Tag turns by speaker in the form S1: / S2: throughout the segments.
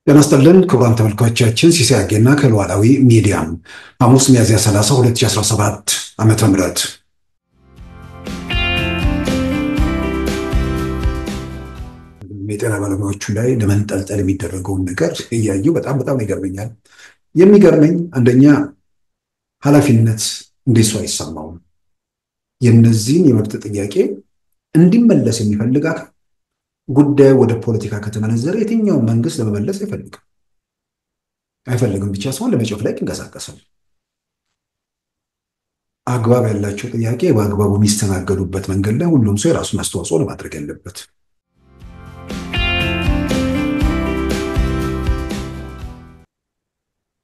S1: ጤና ይስጥልን ክቡራን ተመልካቾቻችን፣ ሲሳይ አጌና ከሉዓላዊ ሚዲያ ሐሙስ ሚያዝያ 30 2017 ዓመተ ምህረት የጤና ባለሙያዎቹ ላይ ለመንጠልጠል የሚደረገውን ነገር እያዩ በጣም ይገርመኛል። የሚገርመኝ አንደኛ ኃላፊነት እንዴት ሰው አይሰማውም? የነዚህን የመብት ጥያቄ እንዲመለስ የሚፈልግ አካል ጉዳዩ ወደ ፖለቲካ ከተመነዘረ የትኛው መንግስት ለመመለስ አይፈልግም ብቻ ሳይሆን ለመጨፍለቅ ይንቀሳቀሳል። አግባብ ያላቸው ጥያቄ በአግባቡ የሚስተናገዱበት መንገድ ላይ ሁሉም ሰው የራሱን አስተዋጽኦ ለማድረግ ያለበት።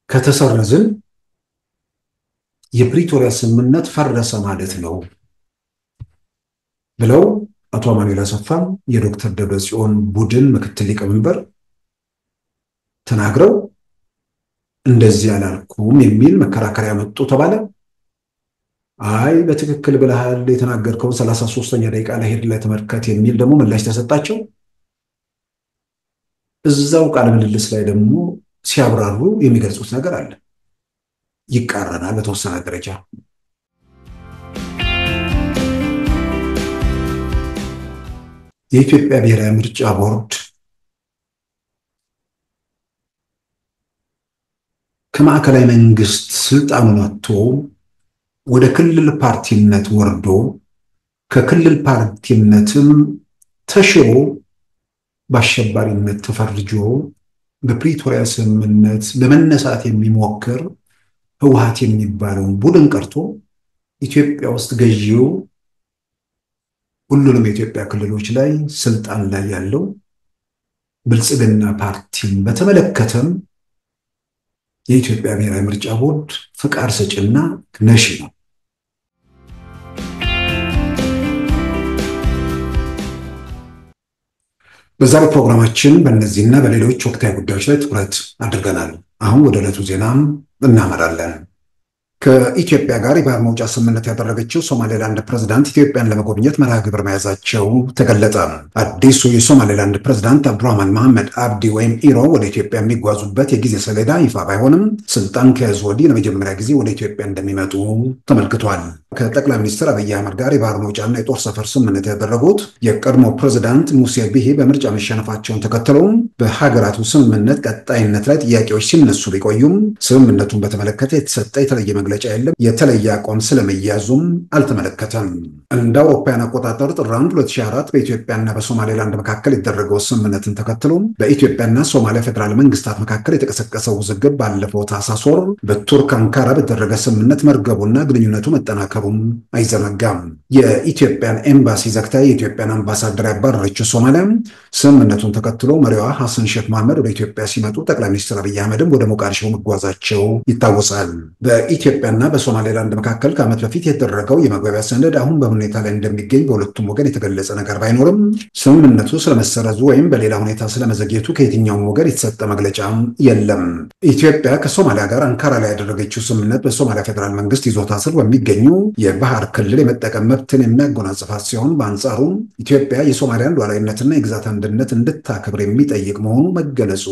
S1: ከተሰረዝን የፕሪቶሪያ ስምምነት ፈረሰ ማለት ነው ብለው አቶ አማኑኤል አሰፋ የዶክተር ደብረጽዮን ቡድን ምክትል ሊቀመንበር ተናግረው እንደዚህ አላልኩም የሚል መከራከሪያ መጡ ተባለ። አይ በትክክል ብለሃል የተናገርከው 33ኛ ደቂቃ ላይ ሄድ ላይ ተመልከት የሚል ደግሞ ምላሽ ተሰጣቸው። እዛው ቃለ ምልልስ ላይ ደግሞ ሲያብራሩ የሚገልጹት ነገር አለ፣ ይቃረናል በተወሰነ ደረጃ። የኢትዮጵያ ብሔራዊ ምርጫ ቦርድ ከማዕከላዊ መንግስት ስልጣኑን አጥቶ ወደ ክልል ፓርቲነት ወርዶ ከክልል ፓርቲነትም ተሽሮ በአሸባሪነት ተፈርጆ በፕሪቶሪያ ስምምነት ለመነሳት የሚሞክር ህወሓት የሚባለውን ቡድን ቀርቶ ኢትዮጵያ ውስጥ ገዢው ሁሉንም የኢትዮጵያ ክልሎች ላይ ስልጣን ላይ ያለው ብልጽግና ፓርቲን በተመለከተም የኢትዮጵያ ብሔራዊ ምርጫ ቦርድ ፍቃድ ሰጪና ነሺ ነው። በዛሬው ፕሮግራማችን በእነዚህና በሌሎች ወቅታዊ ጉዳዮች ላይ ትኩረት አድርገናል። አሁን ወደ ዕለቱ ዜናም እናመራለን። ከኢትዮጵያ ጋር የባህር መውጫ ስምምነት ያደረገችው ሶማሌላንድ ፕሬዝዳንት ኢትዮጵያን ለመጎብኘት መርሃ ግብር መያዛቸው ተገለጸ። አዲሱ የሶማሌላንድ ፕሬዝዳንት አብዱራህማን መሐመድ አብዲ ወይም ኢሮ ወደ ኢትዮጵያ የሚጓዙበት የጊዜ ሰሌዳ ይፋ ባይሆንም ስልጣን ከያዙ ወዲህ ለመጀመሪያ ጊዜ ወደ ኢትዮጵያ እንደሚመጡ ተመልክቷል። ከጠቅላይ ሚኒስትር አብይ አህመድ ጋር የባህር መውጫና የጦር ሰፈር ስምምነት ያደረጉት የቀድሞ ፕሬዝዳንት ሙሴ ቢሂ በምርጫ መሸነፋቸውን ተከትለው በሀገራቱ ስምምነት ቀጣይነት ላይ ጥያቄዎች ሲነሱ ቢቆዩም ስምምነቱን በተመለከተ የተሰጠ የተለየ መግለጫ የለም። የተለየ አቋም ስለመያዙም አልተመለከተም። እንደ አውሮፓውያን አቆጣጠር ጥር 1 2004 በኢትዮጵያና በሶማሌላንድ መካከል የተደረገው ስምምነትን ተከትሎ በኢትዮጵያና ሶማሊያ ፌዴራል መንግስታት መካከል የተቀሰቀሰው ውዝግብ ባለፈው ታህሳስ ወር በቱርክ አንካራ በተደረገ ስምምነት መርገቡና ግንኙነቱ መጠናከሩም አይዘነጋም። የኢትዮጵያን ኤምባሲ ዘግታ የኢትዮጵያን አምባሳደር ያባረረችው ሶማሊያ ስምምነቱን ተከትሎ መሪዋ ሐሰን ሼክ መሐመድ ወደ ኢትዮጵያ ሲመጡ ጠቅላይ ሚኒስትር አብይ አህመድም ወደ ሞቃዲሾ መጓዛቸው ይታወሳል። በኢትዮጵያና በሶማሌላንድ መካከል ከዓመት በፊት የተደረገው የመግባቢያ ሰነድ አሁን በሁኔታ ላይ እንደሚገኝ በሁለቱም ወገን የተገለጸ ነገር ባይኖርም ስምምነቱ ስለመሰረዙ ወይም በሌላ ሁኔታ ስለመዘግየቱ ከየትኛውም ወገን የተሰጠ መግለጫ የለም። ኢትዮጵያ ከሶማሊያ ጋር አንካራ ላይ ያደረገችው ስምምነት በሶማሊያ ፌዴራል መንግስት ይዞታ ስር በሚገኙ የባህር ክልል የመጠቀም መብትን የሚያጎናጽፋት ሲሆን በአንጻሩ ኢትዮጵያ የሶማሊያን ሉዓላዊነትና የግዛት አንድነት እንድታከብር የሚጠይቅ መሆኑ መገለጹ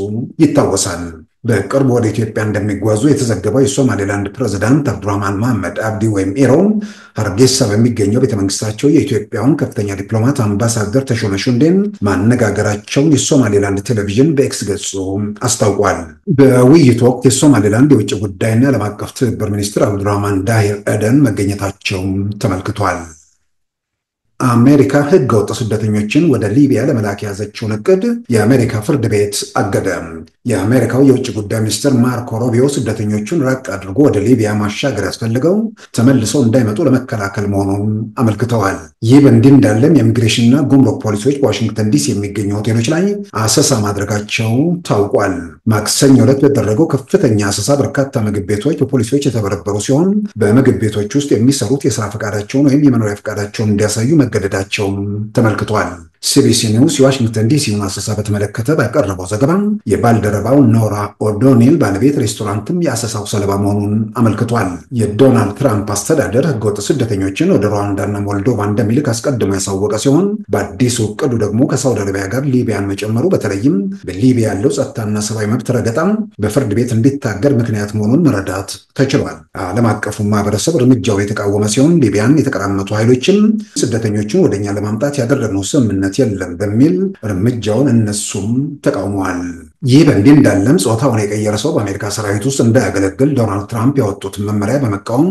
S1: ይታወሳል። በቅርቡ ወደ ኢትዮጵያ እንደሚጓዙ የተዘገበው የሶማሌላንድ ፕሬዝዳንት አብዱራህማን መሐመድ አብዲ ወይም ኢሮ ሀርጌሳ በሚገኘው ቤተመንግስታቸው የኢትዮጵያውን ከፍተኛ ዲፕሎማት አምባሳደር ተሾመ ሹንዴን ማነጋገራቸውን የሶማሌላንድ ቴሌቪዥን በኤክስ ገጹ አስታውቋል። በውይይቱ ወቅት የሶማሌላንድ የውጭ ጉዳይና ዓለም አቀፍ ትብብር ሚኒስትር አብዱራህማን ዳሂር ኤደን መገኘታቸውም ተመልክቷል። አሜሪካ ህገ ወጥ ስደተኞችን ወደ ሊቢያ ለመላክ ያዘችውን እቅድ የአሜሪካ ፍርድ ቤት አገደ። የአሜሪካው የውጭ ጉዳይ ሚኒስትር ማርኮ ሩቢዮ ስደተኞቹን ራቅ አድርጎ ወደ ሊቢያ ማሻገር ያስፈልገው ተመልሰው እንዳይመጡ ለመከላከል መሆኑን አመልክተዋል። ይህ በእንዲህ እንዳለም የኢሚግሬሽንና ጉምሩክ ፖሊሶች በዋሽንግተን ዲሲ የሚገኙ ሆቴሎች ላይ አሰሳ ማድረጋቸው ታውቋል። ማክሰኞ ዕለት በተደረገው ከፍተኛ አሰሳ በርካታ ምግብ ቤቶች በፖሊሶች የተበረበሩ ሲሆን በምግብ ቤቶች ውስጥ የሚሰሩት የስራ ፈቃዳቸውን ወይም የመኖሪያ ፈቃዳቸውን እንዲያሳዩ መገደዳቸውም ተመልክቷል። ሲቢሲ ኒውስ የዋሽንግተን ዲሲውን አሰሳ በተመለከተ ባቀረበው ዘገባ የባልደረባው ኖራ ኦዶኒል ባለቤት ሬስቶራንትም የአሰሳው ሰለባ መሆኑን አመልክቷል። የዶናልድ ትራምፕ አስተዳደር ህገወጥ ስደተኞችን ወደ ሩዋንዳና ሞልዶቫ እንደሚልክ አስቀድሞ ያሳወቀ ሲሆን በአዲሱ እቅዱ ደግሞ ከሳውዲ አረቢያ ጋር ሊቢያን መጨመሩ በተለይም በሊቢያ ያለው ጸጥታና ሰብአዊ መብት ረገጣም በፍርድ ቤት እንዲታገድ ምክንያት መሆኑን መረዳት ተችሏል። ዓለም አቀፉ ማህበረሰብ እርምጃው የተቃወመ ሲሆን ሊቢያን የተቀራመቱ ኃይሎችም ስደተኞችን ወደኛ ለማምጣት ያደረግነው ስምምነት የለም በሚል እርምጃውን እነሱም ተቃውመዋል። ይህ በእንዲህ እንዳለም ጾታውን የቀየረ ሰው በአሜሪካ ሰራዊት ውስጥ እንዳያገለግል ዶናልድ ትራምፕ ያወጡትን መመሪያ በመቃወም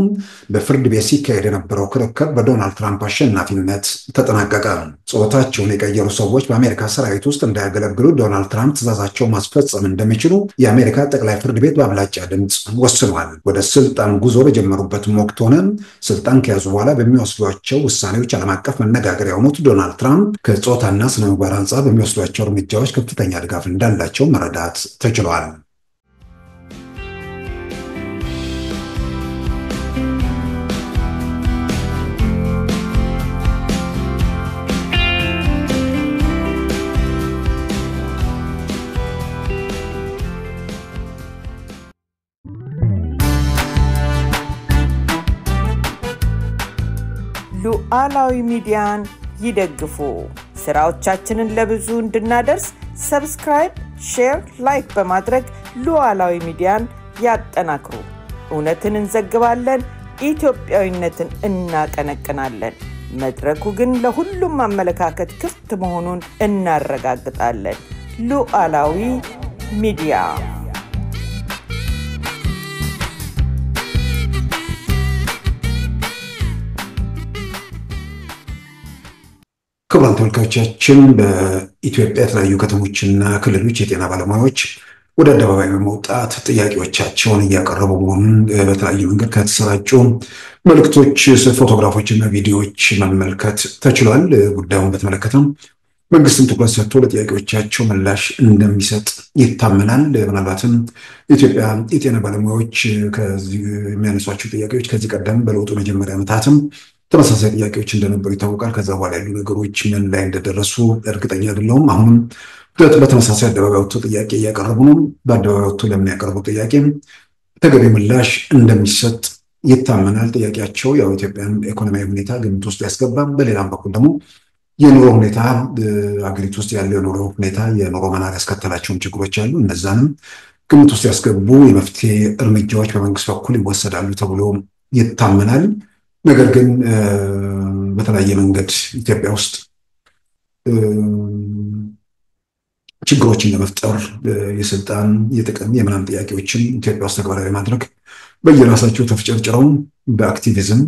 S1: በፍርድ ቤት ሲካሄድ የነበረው ክርክር በዶናልድ ትራምፕ አሸናፊነት ተጠናቀቀ። ጾታቸውን የቀየሩ ሰዎች በአሜሪካ ሰራዊት ውስጥ እንዳያገለግሉ ዶናልድ ትራምፕ ትዕዛዛቸው ማስፈጸም እንደሚችሉ የአሜሪካ ጠቅላይ ፍርድ ቤት በአብላጫ ድምፅ ወስኗል። ወደ ስልጣን ጉዞ በጀመሩበትም ወቅት ሆነ ስልጣን ከያዙ በኋላ በሚወስዷቸው ውሳኔዎች ዓለም አቀፍ መነጋገሪያ የሆኑት ዶናልድ ትራምፕ ከጾታና ስነ ምግባር አንጻር በሚወስዷቸው እርምጃዎች ከፍተኛ ድጋፍ እንዳላቸው መረዳት ተችሏል።
S2: ሉዓላዊ ሚዲያን ይደግፉ። ስራዎቻችንን ለብዙ እንድናደርስ ሰብስክራይብ፣ ሼር፣ ላይክ በማድረግ ሉዓላዊ ሚዲያን ያጠናክሩ። እውነትን እንዘግባለን፣ ኢትዮጵያዊነትን እናቀነቅናለን። መድረኩ ግን ለሁሉም አመለካከት ክፍት መሆኑን እናረጋግጣለን። ሉዓላዊ ሚዲያ
S1: ክቡራን ተመልካቾቻችን በኢትዮጵያ የተለያዩ ከተሞችና ክልሎች የጤና ባለሙያዎች ወደ አደባባይ በመውጣት ጥያቄዎቻቸውን እያቀረቡ መሆኑን በተለያዩ መንገድ ከተሰራጩ መልእክቶች፣ ፎቶግራፎችና ቪዲዮዎች መመልከት ተችሏል። ጉዳዩን በተመለከተም መንግስትም ትኩረት ሰጥቶ ለጥያቄዎቻቸው ምላሽ እንደሚሰጥ ይታመናል። ምናልባትም የኢትዮጵያ የጤና ባለሙያዎች ከዚህ የሚያነሷቸው ጥያቄዎች ከዚህ ቀደም በለውጡ መጀመሪያ ዓመታትም ተመሳሳይ ጥያቄዎች እንደነበሩ ይታወቃል። ከዛ በኋላ ያሉ ነገሮች ምን ላይ እንደደረሱ እርግጠኛ አይደለሁም። አሁንም በተመሳሳይ አደባባይ ወጥቶ ጥያቄ እያቀረቡ ነው። በአደባባይ ወጥቶ ለምን ያቀረቡ ጥያቄ ተገቢ ምላሽ እንደሚሰጥ ይታመናል። ጥያቄያቸው ያው ኢትዮጵያን ኢኮኖሚያዊ ሁኔታ ግምት ውስጥ ያስገባም፣ በሌላም በኩል ደግሞ የኑሮ ሁኔታ አገሪቱ ውስጥ ያለው የኑሮ ሁኔታ የኑሮ መናር ያስከተላቸውን ችግሮች አሉ። እነዛንም ግምት ውስጥ ያስገቡ የመፍትሄ እርምጃዎች በመንግስት በኩል ይወሰዳሉ ተብሎ ይታመናል። ነገር ግን በተለያየ መንገድ ኢትዮጵያ ውስጥ ችግሮችን ለመፍጠር የስልጣን የጥቅም የምናም ጥያቄዎችን ኢትዮጵያ ውስጥ ተግባራዊ ማድረግ በየራሳቸው ተፍጨርጭረው በአክቲቪዝም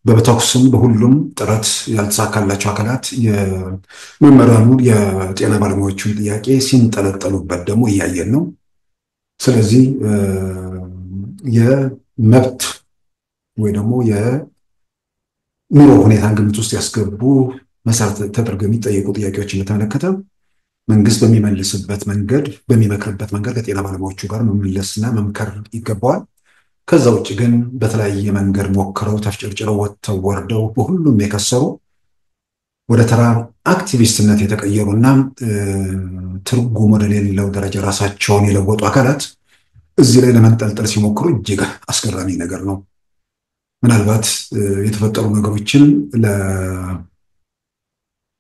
S1: በተኩስም በሁሉም ጥረት ያልተሳካላቸው አካላት የመምህራኑ የጤና ባለሙያዎችን ጥያቄ ሲንጠለጠሉበት ደግሞ እያየን ነው። ስለዚህ የመብት ወይ ደግሞ የኑሮ ሁኔታን ግምት ውስጥ ያስገቡ መሰረት ተደርገው የሚጠየቁ ጥያቄዎችን በተመለከተ መንግስት በሚመልስበት መንገድ በሚመክርበት መንገድ ከጤና ባለሙያዎቹ ጋር መመለስና መምከር ይገባዋል። ከዛ ውጭ ግን በተለያየ መንገድ ሞክረው ተፍጨርጭረው ወጥተው ወርደው በሁሉም የከሰሩ ወደ ተራ አክቲቪስትነት የተቀየሩና ትርጉም ወደሌለው ደረጃ ራሳቸውን የለወጡ አካላት እዚህ ላይ ለመንጠልጠል ሲሞክሩ እጅግ አስገራሚ ነገር ነው። ምናልባት የተፈጠሩ ነገሮችን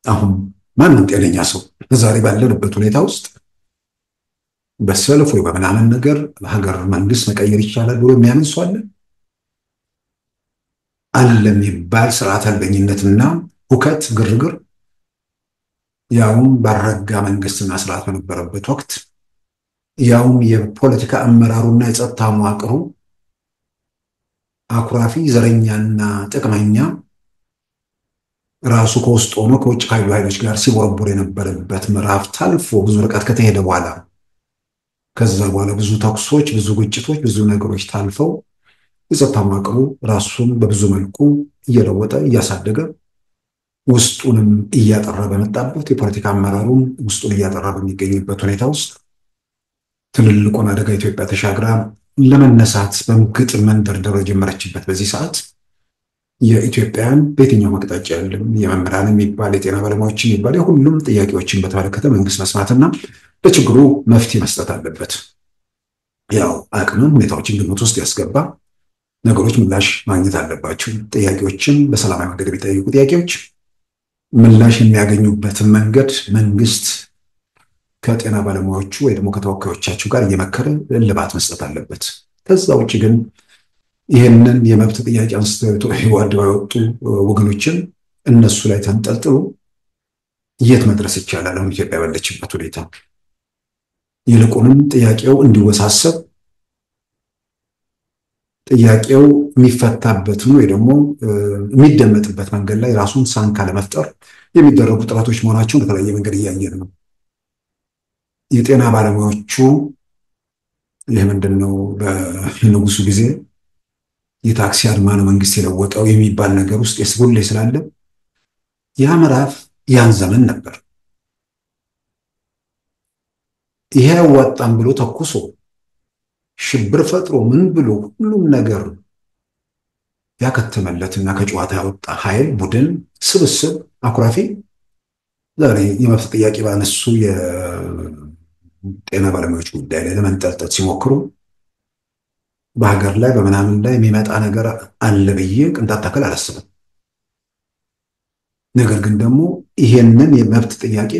S1: አሁን ማንም ጤነኛ ሰው ዛሬ ባለንበት ሁኔታ ውስጥ በሰልፍ ወይ በምናምን ነገር ሀገር መንግስት መቀየር ይቻላል ብሎ የሚያምን ሰው አለ የሚባል ስርዓት አልበኝነትና ሁከት፣ ግርግር ያውም ባረጋ መንግስትና ስርዓት በነበረበት ወቅት ያውም የፖለቲካ አመራሩና የጸጥታ መዋቅሩ አኩራፊ ዘረኛና ጥቅመኛ ራሱ ከውስጥ ሆኖ ከውጭ ካሉ ኃይሎች ጋር ሲቦረቦር የነበረበት ምዕራፍ ታልፎ ብዙ ርቀት ከተሄደ በኋላ ከዛ በኋላ ብዙ ተኩሶች፣ ብዙ ግጭቶች፣ ብዙ ነገሮች ታልፈው የጸጥታ መዋቅሩ ራሱን በብዙ መልኩ እየለወጠ እያሳደገ ውስጡንም እያጠራ በመጣበት የፖለቲካ አመራሩም ውስጡን እያጠራ በሚገኝበት ሁኔታ ውስጥ ትልልቁን አደጋ ኢትዮጵያ ተሻግራ ለመነሳት በምግጥ መንደርደር የጀመረችበት በዚህ ሰዓት የኢትዮጵያን በየትኛው አቅጣጫ ያለም የመምህራን የሚባል የጤና ባለሙያዎች የሚባል የሁሉም ጥያቄዎችን በተመለከተ መንግስት መስማትና ለችግሩ መፍትሄ መስጠት አለበት። ያው አቅምም ሁኔታዎችን ግምት ውስጥ ያስገባ ነገሮች ምላሽ ማግኘት አለባቸው። ጥያቄዎችን በሰላማዊ መንገድ የሚጠይቁ ጥያቄዎች ምላሽ የሚያገኙበትን መንገድ መንግስት ከጤና ባለሙያዎቹ ወይ ደግሞ ከተወካዮቻቸው ጋር እየመከረ እልባት መስጠት አለበት። ከዛ ውጭ ግን ይህንን የመብት ጥያቄ አንስተው አደባባይ የወጡ ወገኖችን እነሱ ላይ ተንጠልጥሎ የት መድረስ ይቻላል? አሁን ኢትዮጵያ ባለችበት ሁኔታ ይልቁንም ጥያቄው እንዲወሳሰብ ጥያቄው የሚፈታበትን ወይ ደግሞ የሚደመጥበት መንገድ ላይ ራሱን ሳንካ ለመፍጠር የሚደረጉ ጥረቶች መሆናቸውን በተለያየ መንገድ እያየን ነው። የጤና ባለሙያዎቹ ይህ ምንድን ነው በንጉሱ ጊዜ የታክሲ አድማ ነው መንግስት የለወጠው የሚባል ነገር ውስጥ የስጉል ስላለ ያ ምዕራፍ ያን ዘመን ነበር። ይሄ ያዋጣም ብሎ ተኩሶ ሽብር ፈጥሮ ምን ብሎ ሁሉም ነገር ያከተመለትና ከጨዋታ ያወጣ ኃይል ቡድን ስብስብ አኩራፊ ዛሬ የመብት ጥያቄ ባነሱ የጤና ባለሙያዎች ጉዳይ ላይ ለመንጠልጠል ሲሞክሩ በሀገር ላይ በምናምን ላይ የሚመጣ ነገር አለ ብዬ ቅንጣት ታክል አላስብም። ነገር ግን ደግሞ ይሄንን የመብት ጥያቄ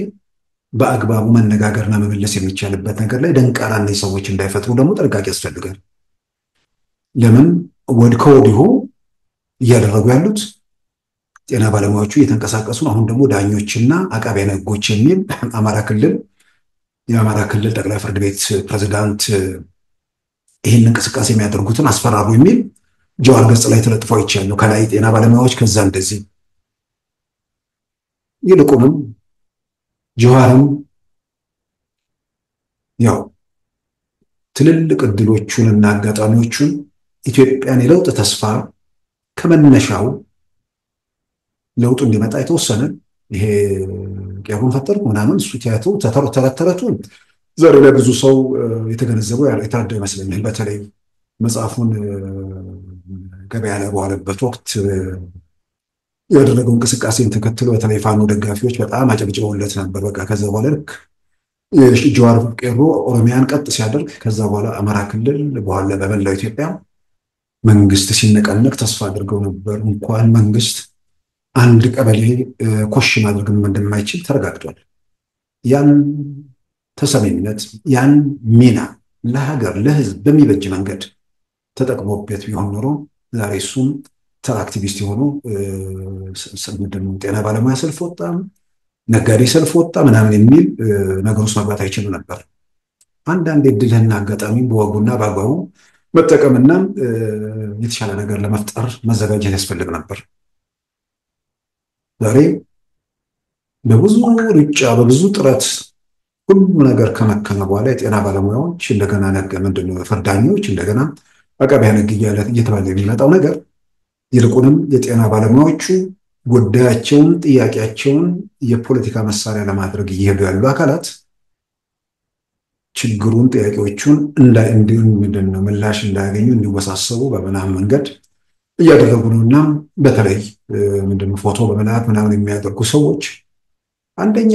S1: በአግባቡ መነጋገርና መመለስ የሚቻልበት ነገር ላይ ደንቃራ እነዚህ ሰዎች እንዳይፈጥሩ ደግሞ ጥንቃቄ ያስፈልጋል። ለምን ከወዲሁ እያደረጉ ያሉት ጤና ባለሙያዎቹ እየተንቀሳቀሱ አሁን ደግሞ ዳኞችና አቃቢያነ ሕጎች የሚል የአማራ ክልል ጠቅላይ ፍርድ ቤት ፕሬዝዳንት ይህን እንቅስቃሴ የሚያደርጉትን አስፈራሩ የሚል ጀዋር ገጽ ላይ ተለጥፈው ይቻላል። ከላይ ጤና ባለሙያዎች ከዛ እንደዚህ ይልቁንም ጀዋርም ያው ትልልቅ እድሎቹንና አጋጣሚዎቹን ኢትዮጵያን የለውጥ ተስፋ ከመነሻው ለውጡ እንዲመጣ የተወሰነ ይሄ ቄሩን ፈጠር ምናምን እሱ ቲያትሩ ተረተረቱን ዛሬ ላይ ብዙ ሰው የተገነዘበው የተረዳው ይመስለኛል። በተለይ መጽሐፉን ገበያ ላይ በዋለበት ወቅት ያደረገው እንቅስቃሴን ተከትሎ በተለይ ፋኖ ደጋፊዎች በጣም አጨብጭበውለት ነበር። በቃ ከዛ በኋላ ልክ ጀዋር ቄሮ ኦሮሚያን ቀጥ ሲያደርግ ከዛ በኋላ አማራ ክልል በኋላ በመላው ኢትዮጵያ መንግስት ሲነቀነቅ ተስፋ አድርገው ነበር። እንኳን መንግስት አንድ ቀበሌ ኮሽ ማድረግ እንደማይችል ተረጋግጧል። ያን ተሰሚነት ያን ሚና ለሀገር ለህዝብ በሚበጅ መንገድ ተጠቅሞበት ቢሆን ኖሮ ዛሬ እሱም ተራ አክቲቪስት የሆኑ ጤና ባለሙያ ሰልፍ ወጣ፣ ነጋዴ ሰልፍ ወጣ ምናምን የሚል ነገር ውስጥ መግባት አይችልም ነበር። አንዳንድ እድልና አጋጣሚ በወጉና በአግባቡ መጠቀምና የተሻለ ነገር ለመፍጠር መዘጋጀት ያስፈልግ ነበር። ዛሬ በብዙ ሩጫ በብዙ ጥረት ሁሉ ነገር ከመከነ በኋላ የጤና ባለሙያዎች እንደገና ፈርዳኞች እንደገና አቃቢያነ ሕግ እየተባለ የሚመጣው ነገር ይልቁንም የጤና ባለሙያዎቹ ጉዳያቸውን ጥያቄያቸውን የፖለቲካ መሳሪያ ለማድረግ እየሄዱ ያሉ አካላት ችግሩን ጥያቄዎቹን ምላሽ እንዳያገኙ እንዲወሳሰቡ በምናምን መንገድ እያደረጉ ነውና በተለይ ፎቶ በመላክ ምናምን የሚያደርጉ ሰዎች አንደኛ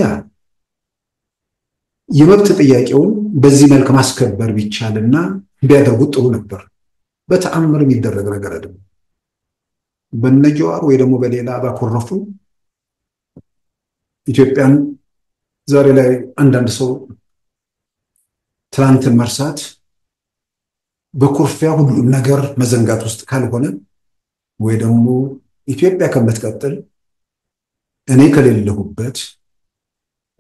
S1: የመብት ጥያቄውን በዚህ መልክ ማስከበር ቢቻልና ቢያደርጉት ጥሩ ነበር። በተአምር የሚደረግ ነገር አይደለም። በነጀዋር ወይ ደግሞ በሌላ ባኮረፉ ኢትዮጵያን ዛሬ ላይ አንዳንድ ሰው ትናንትን መርሳት በኩርፊያ ሁሉም ነገር መዘንጋት ውስጥ ካልሆነ ወይ ደግሞ ኢትዮጵያ ከምትቀጥል እኔ ከሌለሁበት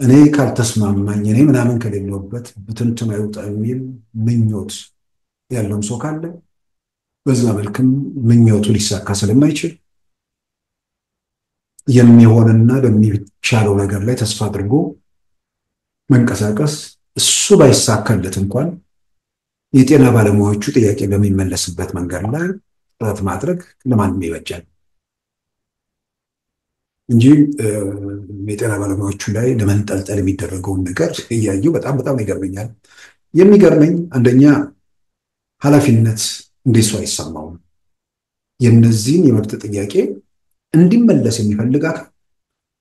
S1: እኔ ካልተስማማኝ እኔ ምናምን ከሌለሁበት ብትንትን አይውጣ የሚል ምኞት ያለው ሰው ካለ በዛ መልክም ምኞቱ ሊሳካ ስለማይችል የሚሆንና በሚቻለው ነገር ላይ ተስፋ አድርጎ መንቀሳቀስ እሱ ባይሳካለት እንኳን የጤና ባለሙያዎቹ ጥያቄ በሚመለስበት መንገድ ላይ ጥረት ማድረግ ለማንም ይበጃል እንጂ የጤና ባለሙያዎቹ ላይ ለመንጠልጠል የሚደረገውን ነገር እያየው በጣም ይገርመኛል። የሚገርመኝ አንደኛ ኃላፊነት እንደሱ አይሰማውም። የነዚህን የመብት ጥያቄ እንዲመለስ የሚፈልግ አካል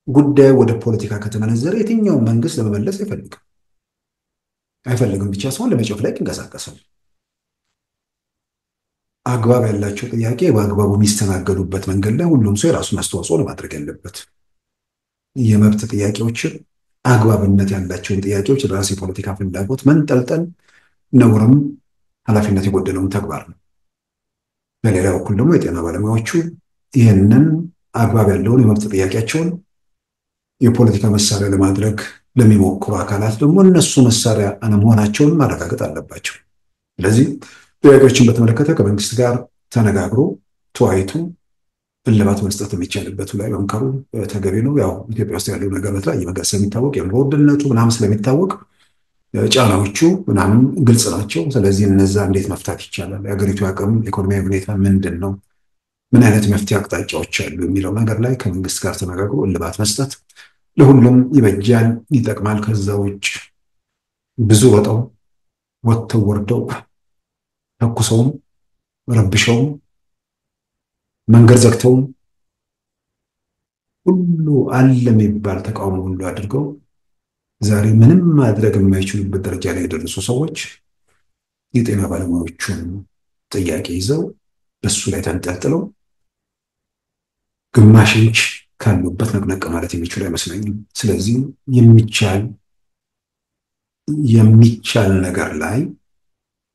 S1: ጉዳዩ ወደ ፖለቲካ ከተመነዘረ የትኛውን መንግስት ለመመለስ አይፈልግም ብቻ ሳይሆን ለመጨፍለቅ ይንቀሳቀሳል። አግባብ ያላቸው ጥያቄ በአግባቡ የሚስተናገዱበት መንገድ ላይ ሁሉም ሰው የራሱን አስተዋጽኦ ለማድረግ ያለበት፣ የመብት ጥያቄዎችን አግባብነት ያላቸውን ጥያቄዎች ለራስ የፖለቲካ ፍላጎት መንጠልጠል ነውርም ኃላፊነት የጎደለውን ተግባር ነው። በሌላ በኩል ደግሞ የጤና ባለሙያዎቹ ይህንን አግባብ ያለውን የመብት ጥያቄያቸውን የፖለቲካ መሳሪያ ለማድረግ ለሚሞክሩ አካላት ደግሞ እነሱ መሳሪያ መሆናቸውን ማረጋገጥ አለባቸው። ስለዚህ ጥያቄዎችን በተመለከተ ከመንግስት ጋር ተነጋግሮ ተወያይቶ እልባት መስጠት የሚቻልበት ላይ መምከሩ ተገቢ ነው። ያው ኢትዮጵያ ውስጥ ያለው ነገር በተለያየ መንገድ ስለሚታወቅ የኑሮ ውድነቱ ምናምን ስለሚታወቅ ጫናዎቹ ምናምን ግልጽ ናቸው። ስለዚህ እነዛ እንዴት መፍታት ይቻላል፣ የሀገሪቱ አቅም ኢኮኖሚያዊ ሁኔታ ምንድን ነው፣ ምን አይነት መፍትሄ አቅጣጫዎች አሉ የሚለው ነገር ላይ ከመንግስት ጋር ተነጋግሮ እልባት መስጠት ለሁሉም ይበጃል፣ ይጠቅማል። ከዛ ውጭ ብዙ ወጥተው ወርደው ተኩሰውም ረብሸውም መንገድ ዘግተውም ሁሉ አለ የሚባል ተቃውሞ ሁሉ አድርገው ዛሬ ምንም ማድረግ የማይችሉበት ደረጃ ላይ የደረሱ ሰዎች የጤና ባለሙያዎቹን ጥያቄ ይዘው በሱ ላይ ተንጠልጥለው ግማሽ ኢንች ካሉበት ነቅነቅ ማለት የሚችሉ አይመስለኝም። ስለዚህ የሚቻል ነገር ላይ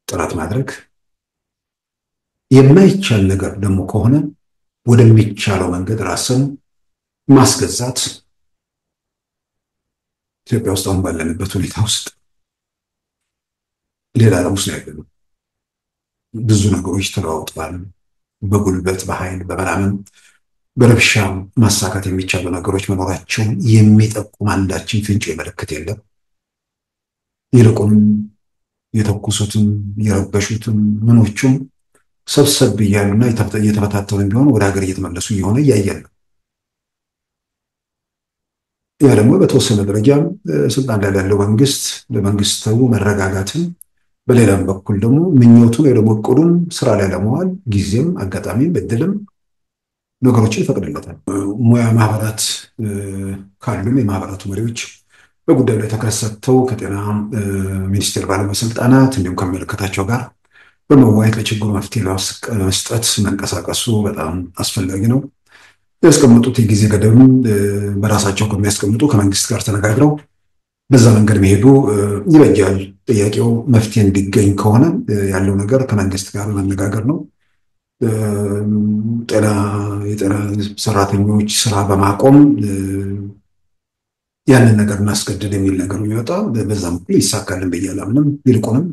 S1: ጥረት ማድረግ፣ የማይቻል ነገር ደግሞ ከሆነ ወደሚቻለው መንገድ ራስን ማስገዛት ኢትዮጵያ ውስጥ አሁን ባለንበት ሁኔታ ውስጥ ሌላ ውስጥ ነው ያለው። ብዙ ነገሮች ተለዋውጠዋል። በጉልበት በኃይል በምናምን በረብሻ ማሳካት የሚቻሉ ነገሮች መኖራቸውን የሚጠቁም አንዳችን ፍንጭ የመለከት የለም። ይልቁንም የተኩሱትም የረበሹትም ምኖቹም ሰብሰብ እያሉና እየተበታተኑ ቢሆን ወደ ሀገር እየተመለሱ እየሆነ እያየን ነው። ያ ደግሞ በተወሰነ ደረጃ ስልጣን ላይ ያለው መንግስት ለመንግስታዊ መረጋጋትን፣ በሌላም በኩል ደግሞ ምኞቱን ወይ ደግሞ እቅዱን ስራ ላይ ለመዋል ጊዜም አጋጣሚም እድልም ነገሮችን ይፈቅድለታል። ሙያ ማህበራት ካሉም የማህበራቱ መሪዎች በጉዳዩ ላይ ትኩረት ሰጥተው ከጤና ሚኒስቴር ባለስልጣናት እንዲሁም ከሚመለከታቸው ጋር በመወያየት ለችግሩ መፍትሄ ለመስጠት መንቀሳቀሱ በጣም አስፈላጊ ነው። ያስቀመጡት የጊዜ ገደብ በራሳቸው ከሚያስቀምጡ ከመንግስት ጋር ተነጋግረው በዛ መንገድ መሄዱ ይበጃል። ጥያቄው መፍትሄ እንዲገኝ ከሆነ ያለው ነገር ከመንግስት ጋር መነጋገር ነው። የጤና ሰራተኞች ስራ በማቆም ያንን ነገር እናስገድድ የሚል ነገር የሚወጣ በዛ በኩል ይሳካልን ብዬ አላምንም። ይልቁንም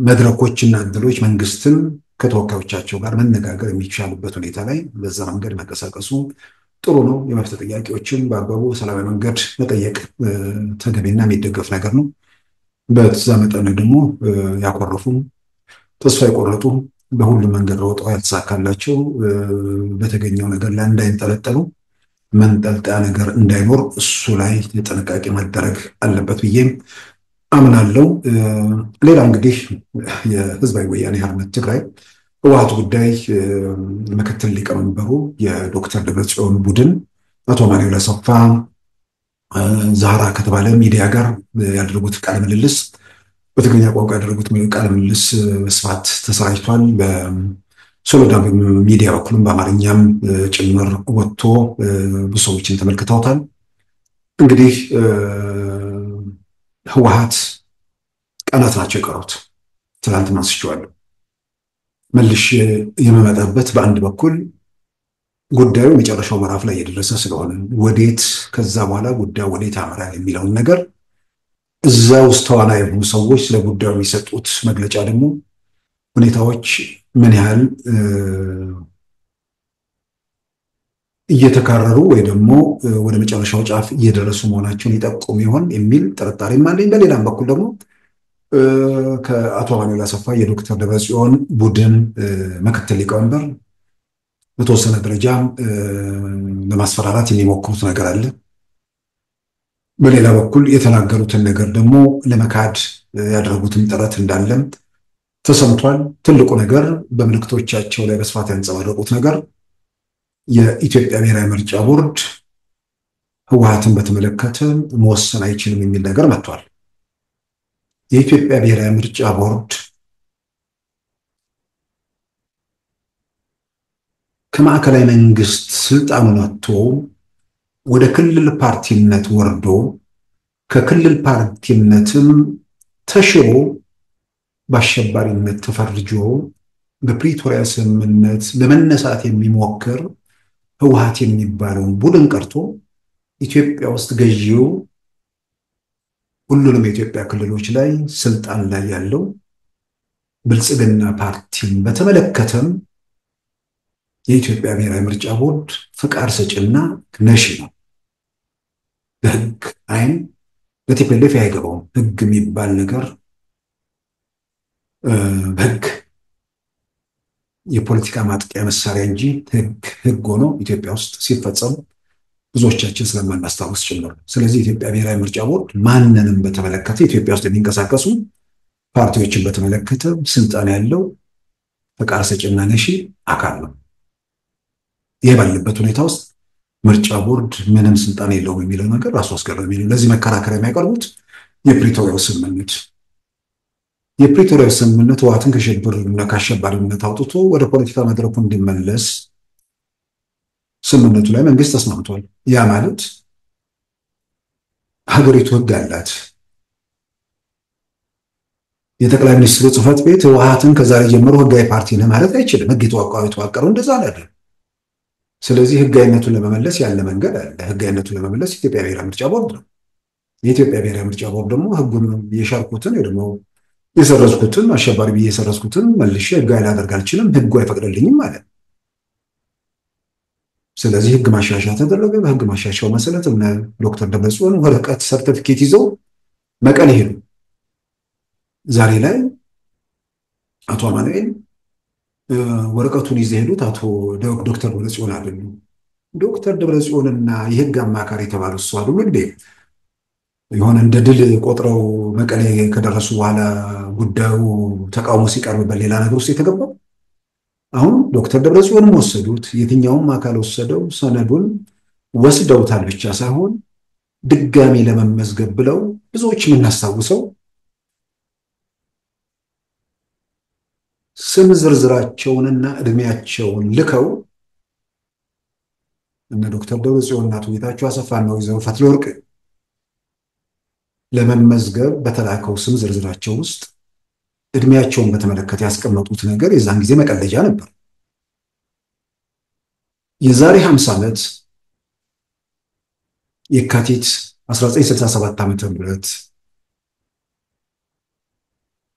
S1: መድረኮችና እድሎች መንግስትን ከተወካዮቻቸው ጋር መነጋገር የሚቻልበት ሁኔታ ላይ በዛ መንገድ መንቀሳቀሱ ጥሩ ነው። የመብት ጥያቄዎችን በአግባቡ ሰላማዊ መንገድ መጠየቅ ተገቢና የሚደገፍ ነገር ነው። በዛ መጠን ደግሞ ያኮረፉ ተስፋ የቆረጡ በሁሉም መንገድ ሮጠው ያልተሳካላቸው በተገኘው ነገር ላይ እንዳይንጠለጠሉ መንጠልጠያ ነገር እንዳይኖር እሱ ላይ ጥንቃቄ መደረግ አለበት ብዬ አምናለሁ። ሌላ እንግዲህ የህዝባዊ ወያኔ ሓርነት ትግራይ ህወሓት ጉዳይ ምክትል ሊቀመንበሩ የዶክተር ደብረጽዮን ቡድን አቶ አማኑኤል አሰፋ ዛህራ ከተባለ ሚዲያ ጋር ያደረጉት ቃለ ምልልስ በትግርኛ ቋንቋ ያደረጉት ቃለ ምልልስ በስፋት ተሰራጭቷል። በሶሎዳ ሚዲያ በኩልም በአማርኛም ጭምር ወጥቶ ብዙ ሰዎችን ተመልክተውታል። እንግዲህ ህወሓት ቀናት ናቸው የቀሩት። ትናንትና አንስቼዋለሁ። መልሼ የመመጣበት በአንድ በኩል ጉዳዩ የመጨረሻው ምዕራፍ ላይ የደረሰ ስለሆነ ወዴት ከዛ በኋላ ጉዳዩ ወዴት ያመራል የሚለውን ነገር እዛ ውስጥ ተዋናይ የሆኑ ሰዎች ስለ ጉዳዩ የሚሰጡት መግለጫ ደግሞ ሁኔታዎች ምን ያህል እየተካረሩ ወይ ደግሞ ወደ መጨረሻው ጫፍ እየደረሱ መሆናቸውን ይጠቁም ይሆን የሚል ጥርጣሬም አለኝ። በሌላም በኩል ደግሞ ከአቶ አማኑኤል አሰፋ የዶክተር ደብረጽዮን ቡድን ምክትል ሊቀመንበር በተወሰነ ደረጃ ለማስፈራራት የሚሞክሩት ነገር አለ። በሌላ በኩል የተናገሩትን ነገር ደግሞ ለመካድ ያደረጉትን ጥረት እንዳለም ተሰምቷል። ትልቁ ነገር በምልክቶቻቸው ላይ በስፋት ያንጸባረቁት ነገር የኢትዮጵያ ብሔራዊ ምርጫ ቦርድ ህወሓትን በተመለከተ መወሰን አይችልም የሚል ነገር መጥቷል። የኢትዮጵያ ብሔራዊ ምርጫ ቦርድ ከማዕከላዊ መንግስት ስልጣኑን አጥቶ ወደ ክልል ፓርቲነት ወርዶ ከክልል ፓርቲነትም ተሽሮ በአሸባሪነት ተፈርጆ በፕሪቶሪያ ስምምነት ለመነሳት የሚሞክር ህወሓት የሚባለውን ቡድን ቀርቶ ኢትዮጵያ ውስጥ ገዢው ሁሉንም የኢትዮጵያ ክልሎች ላይ ስልጣን ላይ ያለው ብልጽግና ፓርቲን በተመለከተም የኢትዮጵያ ብሔራዊ ምርጫ ቦርድ ፍቃድ ሰጪና ነሺ ነው። በህግ አይን ለቲፒኤልኤፍ አይገባውም። ህግ የሚባል ነገር በህግ የፖለቲካ ማጥቂያ መሳሪያ እንጂ ህግ ሆኖ ኢትዮጵያ ውስጥ ሲፈጸም ብዙዎቻችን ስለማናስታውስ ጭምር። ስለዚህ የኢትዮጵያ ብሔራዊ ምርጫ ቦርድ ማንንም በተመለከተ ኢትዮጵያ ውስጥ የሚንቀሳቀሱ ፓርቲዎችን በተመለከተ ስልጣን ያለው ፍቃድ ሰጪና ነሺ አካል ነው። ይህ ባለበት ሁኔታ ውስጥ ምርጫ ቦርድ ምንም ስልጣን የለውም የሚለው ነገር ራሱ አስገራሚ ነው። ለዚህ መከራከሪያ የሚያቀርቡት የፕሪቶሪያው ስምምነት ህወሓትን ከሽብርና ከአሸባሪነት አውጥቶ ወደ ፖለቲካ መድረኩ እንዲመለስ ስምምነቱ ላይ መንግስት ተስማምቷል። ያ ማለት ሀገሪቱ ህግ አላት። የጠቅላይ ሚኒስትሩ ጽህፈት ቤት ህወሓትን ከዛሬ ጀምሮ ህጋዊ ፓርቲ ነህ ማለት አይችልም። ህግ የተዋቀረው እንደዛ አይደለም። ስለዚህ ህጋዊነቱን ለመመለስ ያለ መንገድ አለ። ህጋዊነቱን ለመመለስ የኢትዮጵያ ብሔራዊ ምርጫ ቦርድ ነው። የኢትዮጵያ ብሔራዊ ምርጫ ቦርድ ደግሞ ህጉን የሻርኩትን ወይ ደግሞ የሰረዝኩትን አሸባሪ ብዬ የሰረዝኩትን መልሼ ህጋዊ ላደርግ አልችልም፣ ህጉ አይፈቅድልኝም ማለት ነው። ስለዚህ ህግ ማሻሻያ ተደረገ። በህግ ማሻሻያው መሰረት እነ ዶክተር ደብረጽዮን ወረቀት ሰርቲፊኬት ይዘው መቀሌ ሄዱ። ዛሬ ላይ አቶ አማኑኤል ወረቀቱን ይዘው ሄዱት አቶ ዶክተር ደብረጽዮን አይደሉም። ዶክተር ደብረጽዮንና የህግ አማካሪ የተባሉ እሱ አይደሉ እንዴ? የሆነ እንደ ድል ቆጥረው መቀሌ ከደረሱ በኋላ ጉዳዩ ተቃውሞ ሲቀርብበት ሌላ ነገር ውስጥ የተገባው። አሁን ዶክተር ደብረጽዮንም ወሰዱት፣ የትኛውም አካል ወሰደው፣ ሰነዱን ወስደውታል ብቻ ሳይሆን ድጋሚ ለመመዝገብ ብለው ብዙዎች የምናስታውሰው ስም ዝርዝራቸውንና እድሜያቸውን ልከው እነ ዶክተር ደብረጽዮን እና አቶ ጌታቸው አሰፋና ወይዘሮ ፈትለወርቅ ለመመዝገብ በተላከው ስም ዝርዝራቸው ውስጥ እድሜያቸውን በተመለከተ ያስቀመጡት ነገር የዛን ጊዜ መቀለጃ ነበር። የዛሬ 50 ዓመት የካቲት 1967 ዓ.ም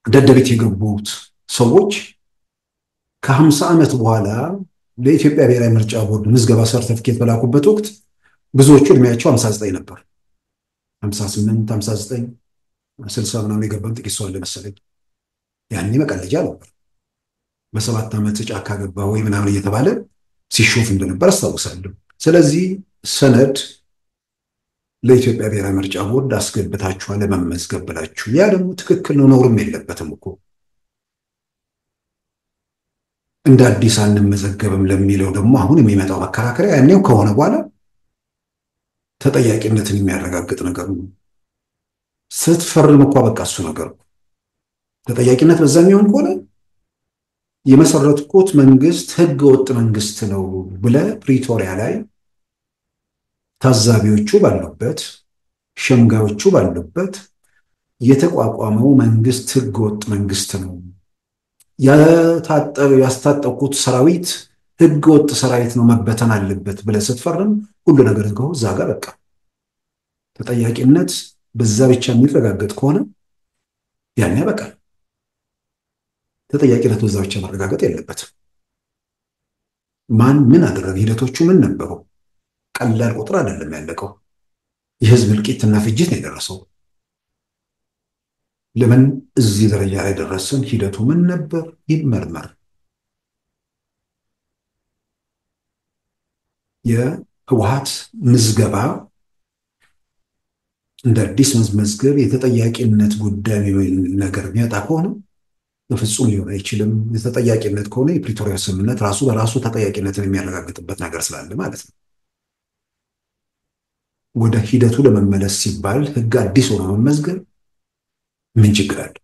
S1: ደደቢት የገቡት ሰዎች ከ50 ዓመት በኋላ ለኢትዮጵያ ብሔራዊ ምርጫ ቦርድ ምዝገባ ሰርቲፊኬት በላኩበት ወቅት ብዙዎቹ እድሜያቸው 59 ነበር። 58፣ 59፣ 60 ምናምን የገባን ጥቂት ሰው አለ መሰለኝ። ያኔ መቀለጃ ነበር። በ7 ዓመት ጫካ ገባ ወይ ምናምን እየተባለ ሲሾፍ እንደነበር አስታውሳለሁ። ስለዚህ ሰነድ ለኢትዮጵያ ብሔራዊ ምርጫ ቦርድ አስገብታችኋል ለመመዝገብ ብላችሁ፣ ያ ደግሞ ትክክል ነው፣ ነውርም የለበትም እኮ። እንደ አዲስ አንመዘገብም ለሚለው ደግሞ አሁን የሚመጣው መከራከሪያ ያኔው ከሆነ በኋላ ተጠያቂነትን የሚያረጋግጥ ነገር ነው። ስትፈርም እኮ በቃ እሱ ነገር ተጠያቂነት በዛ የሚሆን ከሆነ የመሰረትኩት መንግስት ህገ ወጥ መንግስት ነው ብለህ ፕሪቶሪያ ላይ ታዛቢዎቹ ባሉበት ሸምጋዮቹ ባሉበት የተቋቋመው መንግስት ህገ ወጥ መንግስት ነው፣ ያስታጠቁት ሰራዊት ህገ ወጥ ሰራዊት ነው፣ መበተን አለበት ብለህ ስትፈርም ሁሉ ነገር ዝጋው እዛ ጋር በቃ። ተጠያቂነት በዛ ብቻ የሚረጋገጥ ከሆነ ያኔ ያበቃል። ተጠያቂነት በዛ ብቻ መረጋገጥ የለበትም። ማን ምን አደረገ፣ ሂደቶቹ ምን ነበሩ? ቀላል ቁጥር አይደለም ያለቀው። የህዝብ እልቂትና ፍጅት ነው የደረሰው። ለምን እዚህ ደረጃ ላይ ደረሰን? ሂደቱ ምን ነበር? ይመርመር። የህወሓት ምዝገባ እንደ አዲስ መዝገብ የተጠያቂነት ጉዳይ ነገር የሚያጣ ከሆነ በፍጹም ሊሆን አይችልም። የተጠያቂነት ከሆነ የፕሪቶሪያ ስምምነት ራሱ በራሱ ተጠያቂነትን የሚያረጋግጥበት ነገር ስላለ ማለት ነው። ወደ ሂደቱ ለመመለስ ሲባል ህግ አዲስ ሆኖ መመዝገብ ምን ችግር አለ?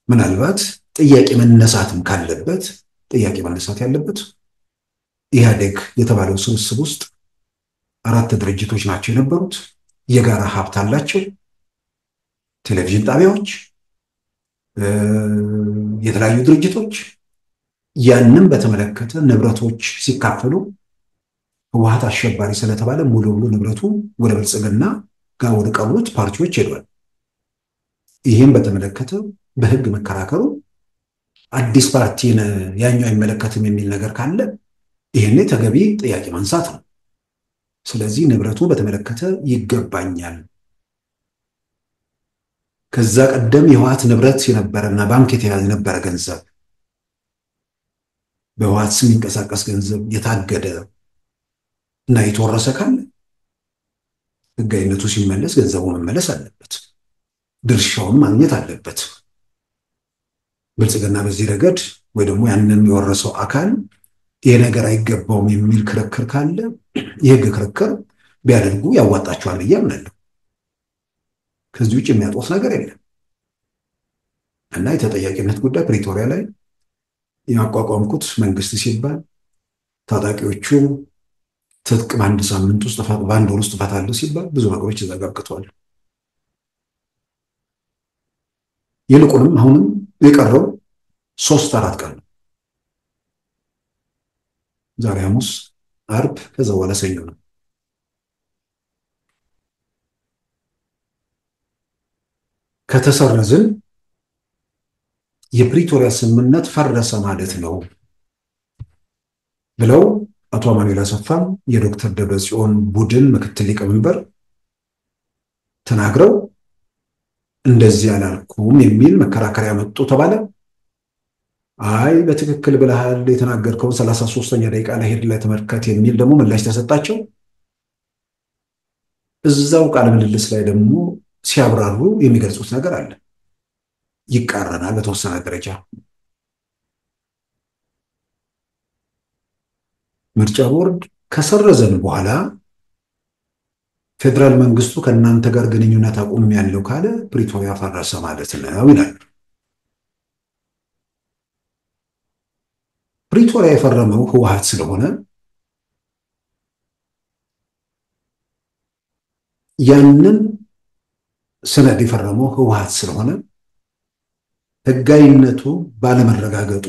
S1: ምናልባት ጥያቄ መነሳትም ካለበት ጥያቄ መነሳት ያለበት ኢህአዴግ የተባለው ስብስብ ውስጥ 4 ድርጅቶች ናቸው የነበሩት። የጋራ ሀብት አላቸው። ቴሌቪዥን ጣቢያዎች፣ የተለያዩ ድርጅቶች። ያንን በተመለከተ ንብረቶች ሲካፈሉ ህወሓት አሸባሪ ስለተባለ ሙሉ ንብረቱ ወደ ብልጽግና ጋር ወደ ቀሩት ፓርቲዎች ሄዷል። ይህም በተመለከተ በህግ መከራከሩ አዲስ ፓርቲን ያኛው አይመለከትም የሚል ነገር ካለ ይሄኔ ተገቢ ጥያቄ ማንሳት ነው። ስለዚህ ንብረቱ በተመለከተ ይገባኛል። ከዛ ቀደም የህወሓት ንብረት የነበረና ባንክ የተያዘ የነበረ ገንዘብ በህወሓት ስም የሚንቀሳቀስ ገንዘብ የታገደ እና የተወረሰ ካለ ህጋዊነቱ ሲመለስ ገንዘቡ መመለስ አለበት፣ ድርሻውን ማግኘት አለበት። ብልጽግና በዚህ ረገድ ወይ ደግሞ ያንን የወረሰው አካል ይሄ ነገር አይገባውም የሚል ክርክር ካለ የህግ ክርክር ቢያደርጉ ያዋጣቸዋል ብዬ አምናለሁ። ከዚህ ውጭ የሚያጦስ ነገር የለም እና የተጠያቂነት ጉዳይ ፕሪቶሪያ ላይ ያቋቋምኩት መንግስት ሲባል ታጣቂዎቹ ትጥቅ በአንድ ሳምንት ውስጥ በአንድ ወር ውስጥ እፈታለሁ ሲባል ብዙ ነገሮች ተዘጋግተዋል። ይልቁንም አሁንም የቀረው 3-4 ቀን ነው። ዛሬ ሐሙስ፣ አርብ፣ ከዛ በኋላ ሰኞ ነው። ከተሰረዝን የፕሪቶሪያ ስምምነት ፈረሰ ማለት ነው ብለው አቶ አማኑኤል አሰፋም የዶክተር ደብረጽዮን ቡድን ምክትል ሊቀመንበር ተናግረው እንደዚህ አላልኩም የሚል መከራከሪያ መጡ ተባለ። አይ በትክክል ብለሃል፣ የተናገርከውን 33ኛ ደቂቃ ላይ ሄድ ላይ ተመልከት የሚል ደግሞ ምላሽ ተሰጣቸው። እዛው ቃለ ምልልስ ላይ ደግሞ ሲያብራሩ የሚገልጹት ነገር አለ፣ ይቃረናል በተወሰነ ደረጃ። ምርጫ ቦርድ ከሰረዘን በኋላ ፌደራል መንግስቱ ከእናንተ ጋር ግንኙነት አቁም ያለው ካለ ፕሪቶሪያ ፈረሰ ማለት ነው ይላል። ፕሪቶሪያ የፈረመው ህወሓት ስለሆነ ያንን ሰነድ የፈረመው ህወሓት ስለሆነ ህጋዊነቱ ባለመረጋገጡ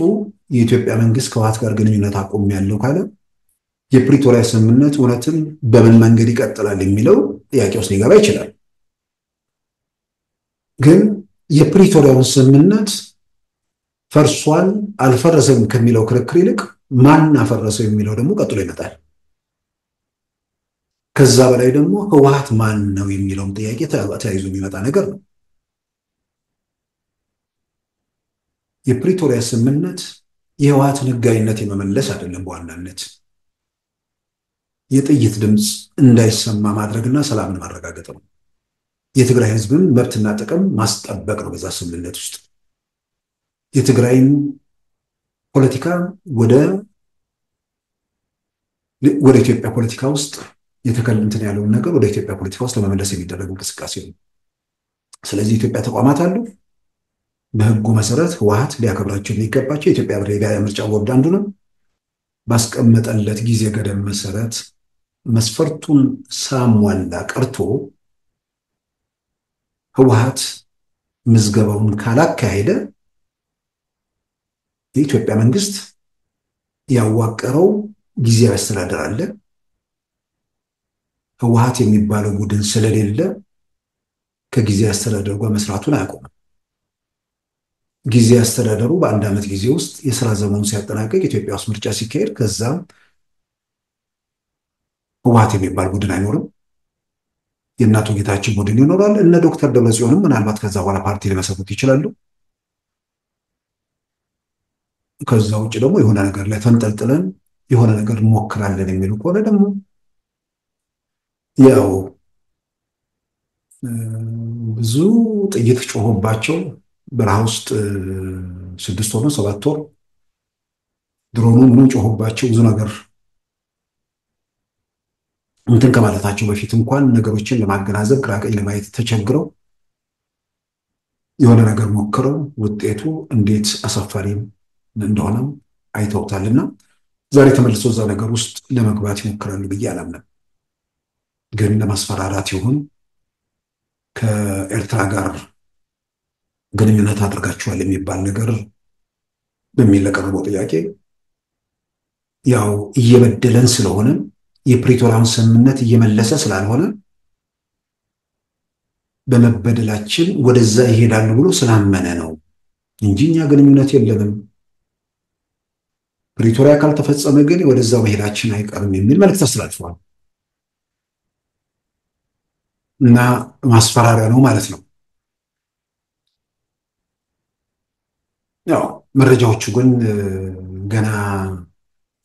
S1: የኢትዮጵያ መንግስት ከህወሓት ጋር ግንኙነት አቁም ያለው ካለ የፕሪቶሪያ ስምምነት እውነትም በምን መንገድ ይቀጥላል የሚለው ጥያቄ ውስጥ ሊገባ ይችላል። ግን የፕሪቶሪያውን ስምምነት ፈርሷል አልፈረሰም ከሚለው ክርክር ይልቅ ማን አፈረሰው የሚለው ደግሞ ቀጥሎ ይመጣል። ከዛ በላይ ደግሞ ህወሓት ማን ነው የሚለውም ጥያቄ ተያይዞ የሚመጣ ነገር ነው። የፕሪቶሪያ ስምምነት የህወሓትን ህጋዊነት የመመለስ አይደለም፣ በዋናነት የጥይት ድምፅ እንዳይሰማ ማድረግና ሰላምን ማረጋገጥ ነው። የትግራይ ህዝብን መብትና ጥቅም ማስጠበቅ ነው። በዛ ስምምነት ውስጥ የትግራይን ፖለቲካ ወደ ኢትዮጵያ ፖለቲካ ውስጥ የተከለንትን ያለውን ነገር ወደ ኢትዮጵያ ፖለቲካ ውስጥ ለመመለስ የሚደረግ እንቅስቃሴ ነው። ስለዚህ የኢትዮጵያ ተቋማት አሉ። በህጉ መሰረት ህወሓት ሊያከብራቸው የሚገባቸው የኢትዮጵያ ብሔራዊ ምርጫ ቦርድ አንዱ ነው። ባስቀመጠለት ጊዜ ገደብ መሰረት መስፈርቱን ሳሟላ ቀርቶ ህወሓት ምዝገባውን ካላካሄደ የኢትዮጵያ መንግስት ያዋቀረው ጊዜያዊ አስተዳደር አለ። ህወሓት የሚባለው ቡድን ስለሌለ ከጊዜያዊ አስተዳደሩ ጋር መስራቱን አያቆምም። ጊዜያዊ አስተዳደሩ በአንድ ዓመት ጊዜ ውስጥ የሥራ ዘመኑን ሲያጠናቀቅ ኢትዮጵያ ውስጥ ምርጫ ሲካሄድ ከዛም ህወሓት የሚባል ቡድን አይኖርም። የእናቶ ጌታችን ቡድን ይኖራል። እነ ዶክተር ደብረጽዮንም ምናልባት ከዛ በኋላ ፓርቲ ሊመሰረቱ ይችላሉ። ከዛ ውጭ ደግሞ የሆነ ነገር ላይ ተንጠልጥለን የሆነ ነገር እንሞክራለን የሚሉ ከሆነ ደግሞ ያው ብዙ ጥይት ጮሆባቸው በረሃ ውስጥ 6 ወር 7 ወር ድሮኑ ምኑ ጮሆባቸው ብዙ ነገር እንትን ከማለታቸው በፊት እንኳን ነገሮችን ለማገናዘብ ግራ ቀኝ ለማየት ተቸግረው የሆነ ነገር ሞክረው ውጤቱ እንዴት አሳፋሪ እንደሆነም አይተውታልና ዛሬ ተመልሶ እዛ ነገር ውስጥ ለመግባት ይሞክራሉ ብዬ አላምንም። ግን ለማስፈራራት ይሁን ከኤርትራ ጋር ግንኙነት አድርጋችኋል የሚባል ነገር በሚል ለቀረበው ጥያቄ ያው እየበደለን ስለሆነ የፕሪቶሪያውን ስምምነት እየመለሰ ስላልሆነ በመበደላችን ወደዛ ይሄዳሉ ብሎ ስላመነ ነው እንጂ እኛ ግንኙነት የለንም፣ ፕሪቶሪያ ካልተፈጸመ ግን ወደዛው መሄዳችን አይቀርም የሚል መልእክት አስተላልፈዋል። እና ማስፈራሪያ ነው ማለት ነው። ያው መረጃዎቹ ግን ገና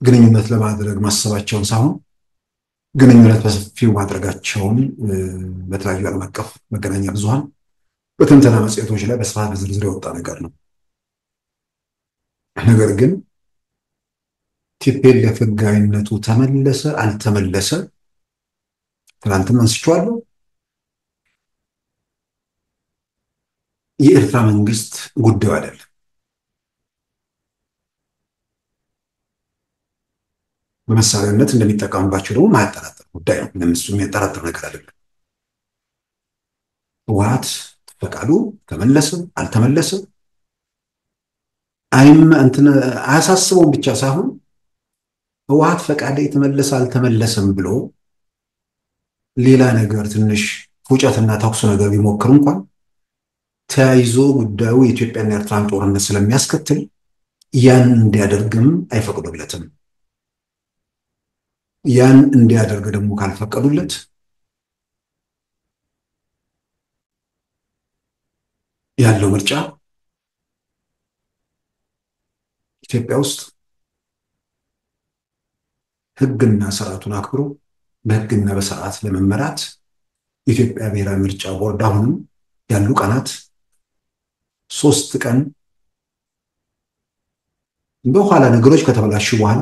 S1: ግንኙነት ለማድረግ ማሰባቸውን ሳይሆን ግንኙነት በሰፊው ማድረጋቸውን በተለያዩ ዓለም አቀፍ መገናኛ ብዙሃን በትንተና መጽሔቶች ላይ በስፋት በዝርዝር የወጣ ነገር ነው። ነገር ግን ቲፒኤልኤፍ ሕጋዊነቱ ተመለሰ አልተመለሰ ትናንትም አንስቼዋለሁ። የኤርትራ መንግስት ጉዳዩ አይደለም። በመሳሪያነት እንደሚጠቀምባቸው ደግሞ ማያጠራጥር ጉዳይ ነው። ምንም እሱ የሚያጠራጥር ነገር አይደለም። ህወሓት ፈቃዱ ተመለሰም አልተመለሰም አያሳስበውም ብቻ ሳይሆን ህወሓት ፈቃደ የተመለሰ አልተመለሰም ብሎ ሌላ ነገር ትንሽ ፉጨትና ተኩስ ነገር ቢሞክር እንኳን ተያይዞ ጉዳዩ የኢትዮጵያና የኤርትራን ጦርነት ስለሚያስከትል ያን እንዲያደርግም አይፈቅዱለትም። ያን እንዲያደርግ ደግሞ ካልፈቀዱለት ያለው ምርጫ ኢትዮጵያ ውስጥ ህግና ስርዓቱን አክብሮ በህግና በስርዓት ለመመራት የኢትዮጵያ ብሔራዊ ምርጫ ቦርድ አሁንም ያሉ ቀናት 3 ቀን በኋላ ነገሮች ከተበላሹ በኋላ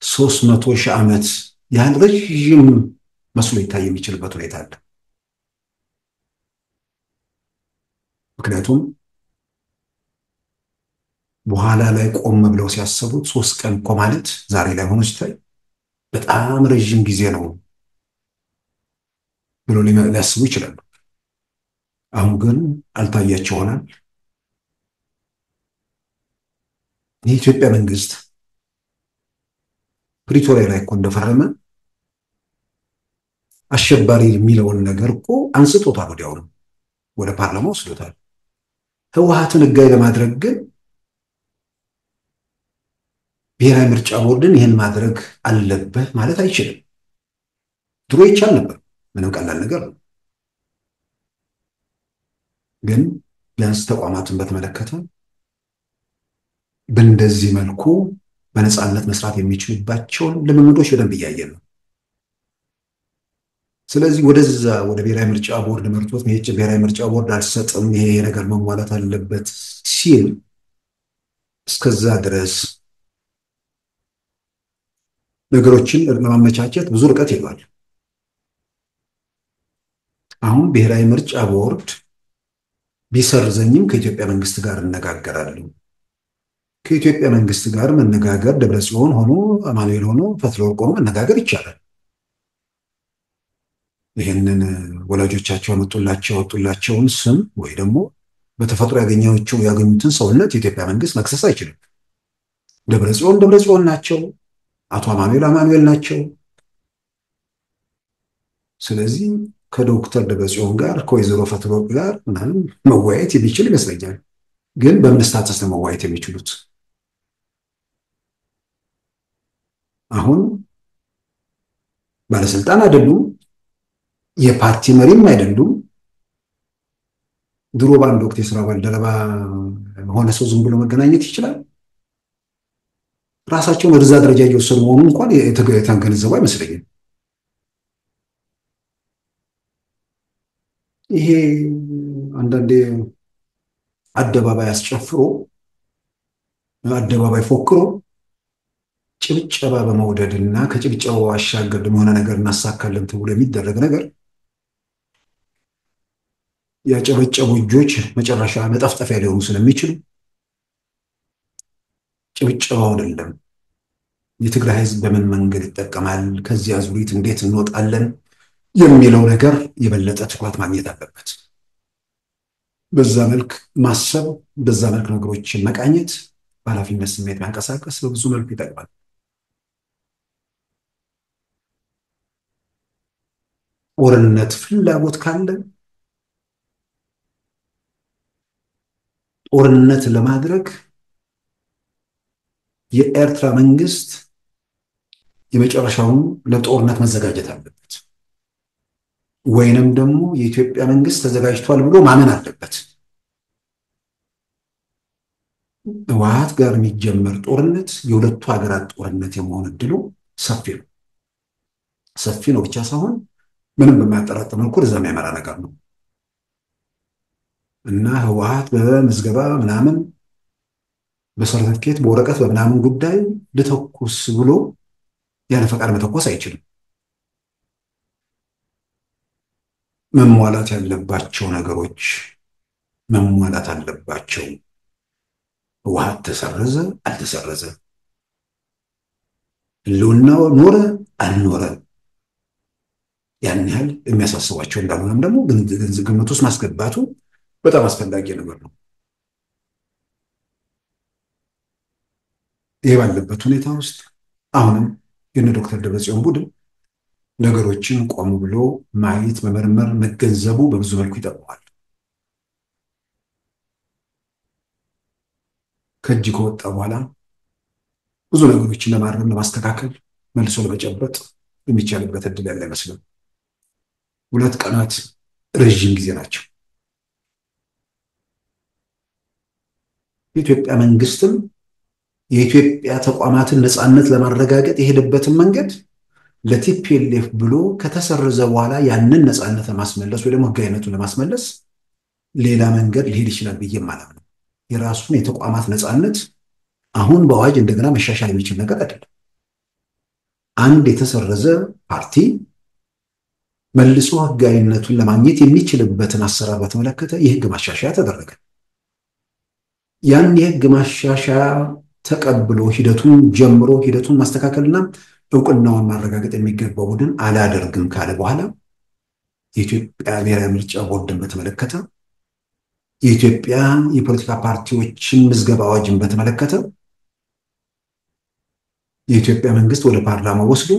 S1: 300,000 ዓመት ያህል ረዥም መስሎ ይታይ የሚችልበት ሁኔታ አለ። ምክንያቱም በኋላ ላይ ቆም ብለው ሲያስቡት 3 ቀን እኮ ማለት ዛሬ ላይ ሆኖ ሲታይ በጣም ረዥም ጊዜ ነው ብሎ ሊያስቡ ይችላሉ። አሁን ግን አልታያቸው ይሆናል። የኢትዮጵያ መንግስት ፕሪቶሪያ ላይ እኮ እንደፈረመ አሸባሪ የሚለውን ነገር እኮ አንስቶታል፣ ወዲያውኑ ወደ ፓርላማ ወስዶታል። ህወሓትን ህጋዊ ለማድረግ ግን ብሔራዊ ምርጫ ቦርድን ይህን ማድረግ አለበት ማለት አይችልም። ድሮ ይቻል ነበር፣ ምንም ቀላል ነገር ነው። ግን ቢያንስ ተቋማትን በተመለከተ በእንደዚህ መልኩ በነፃነት መስራት የሚችሉባቸውን ልምምዶች በደንብ እያየን ነው። ስለዚህ ወደዛ ወደ ብሔራዊ ምርጫ ቦርድ መርቶት ብሔራዊ ምርጫ ቦርድ አልሰጥም ይሄ ነገር መሟላት አለበት ሲል እስከዛ ድረስ ነገሮችን ለማመቻቸት ብዙ ርቀት ይሏል። አሁን ብሔራዊ ምርጫ ቦርድ ቢሰርዘኝም ከኢትዮጵያ መንግስት ጋር እነጋገራለሁ። ከኢትዮጵያ መንግስት ጋር መነጋገር ደብረጽዮን ሆኖ አማኑኤል ሆኖ ፈትለወርቅ ሆኖ መነጋገር ይቻላል። ይህንን ወላጆቻቸው ያወጡላቸውን ስም ወይ ደግሞ በተፈጥሮ ያገኙትን ሰውነት የኢትዮጵያ መንግስት መክሰስ አይችልም። ደብረጽዮን ናቸው፣ አቶ አማኑኤል ናቸው። ስለዚህ ከዶክተር ደብረጽዮን ጋር ከወይዘሮ ፈትለወርቅ ጋር ምናምን መወያየት የሚችል ይመስለኛል። ግን በምን ስታተስ ነው መወያየት የሚችሉት? አሁን ባለስልጣን አይደሉም፣ የፓርቲ መሪም አይደሉም። ድሮ በአንድ ወቅት የስራ ባልደረባ ሆነ ሰው ዝም ብሎ መገናኘት ይችላል? ራሳቸውን ወደዛ ደረጃ እየወሰዱ መሆኑ እንኳን የተገነዘቡ አይመስለኝም። ይሄ አንዳንዴ አደባባይ አስጨፍሮ አደባባይ ፎክሮ ጭብጨባ በመውደድ እና ከጭብጨባው አሻገር የሆነ ነገር እናሳካለን ተብሎ የሚደረግ ነገር ያጨበጨቡ እጆች መጨረሻ መጠፍጠፊያ ሊሆኑ ስለሚችሉ ጭብጨባው አይደለም የትግራይ ህዝብ በምን መንገድ ይጠቀማል፣ ከዚህ አዙሪት እንዴት እንወጣለን የሚለው ነገር የበለጠ ትኩረት ማግኘት አለበት። በዛ መልክ ማሰብ፣ በዛ መልክ ነገሮችን መቃኘት፣ በኃላፊነት ስሜት መንቀሳቀስ በብዙ መልኩ ይጠቅማል። ጦርነት ፍላጎት ካለ ጦርነት ለማድረግ የኤርትራ መንግስት የመጨረሻውን ለጦርነት መዘጋጀት አለበት፣ ወይንም ደግሞ የኢትዮጵያ መንግስት ተዘጋጅቷል ብሎ ማመን አለበት። ህወሓት ጋር የሚጀመር ጦርነት የሁለቱ ሀገራት ጦርነት የመሆን እድሉ ሰፊ ነው። ሰፊ ነው ብቻ ሳይሆን ምንም በማያጠራጥር መልኩ ወደዛ የሚያመራ ነገር ነው እና ህወሓት በምዝገባ ምናምን በሰርተፍኬት በወረቀት በምናምን ጉዳይ ልተኩስ ብሎ ያለ ፈቃድ መተኮስ አይችልም። መሟላት ያለባቸው ነገሮች መሟላት አለባቸው። ህወሓት ተሰረዘ አልተሰረዘ፣ ህልውናው ኖረ አልኖረ ያን ያህል የሚያሳስባቸው እንዳልሆነም ደግሞ ግምት ውስጥ ማስገባቱ በጣም አስፈላጊ ነገር ነው። ይህ ባለበት ሁኔታ ውስጥ አሁንም የነ ዶክተር ደብረጽዮን ቡድን ነገሮችን ቆም ብሎ ማየት፣ መመርመር፣ መገንዘቡ በብዙ መልኩ ይጠቅመዋል። ከእጅ ከወጣ በኋላ ብዙ ነገሮችን ለማረም፣ ለማስተካከል፣ መልሶ ለመጨበጥ የሚቻልበት እድል ያለ አይመስልም። 2 ቀናት ረዥም ጊዜ ናቸው። የኢትዮጵያ መንግስትም የኢትዮጵያ ተቋማትን ነፃነት ለማረጋገጥ የሄደበትን መንገድ ለቲፒኤልኤፍ ብሎ ከተሰረዘ በኋላ ያንን ነፃነት ለማስመለስ ወይ ደግሞ ህጋዊነቱን ለማስመለስ ሌላ መንገድ ሊሄድ ይችላል ብዬ ማለት ነው። የራሱን የተቋማት ነፃነት አሁን በአዋጅ እንደገና መሻሻል የሚችል ነገር አይደለም። አንድ የተሰረዘ ፓርቲ መልሶ ህጋዊነቱን ለማግኘት የሚችልበትን አሰራር በተመለከተ የህግ ማሻሻያ ተደረገ። ያን የህግ ማሻሻያ ተቀብሎ ሂደቱን ጀምሮ ሂደቱን ማስተካከልና እውቅናውን ማረጋገጥ የሚገባው ቡድን አላደርግም ካለ በኋላ የኢትዮጵያ ብሔራዊ ምርጫ ቦርድን በተመለከተ የኢትዮጵያ የፖለቲካ ፓርቲዎችን ምዝገባ አዋጅን በተመለከተ የኢትዮጵያ መንግስት ወደ ፓርላማ ወስዶ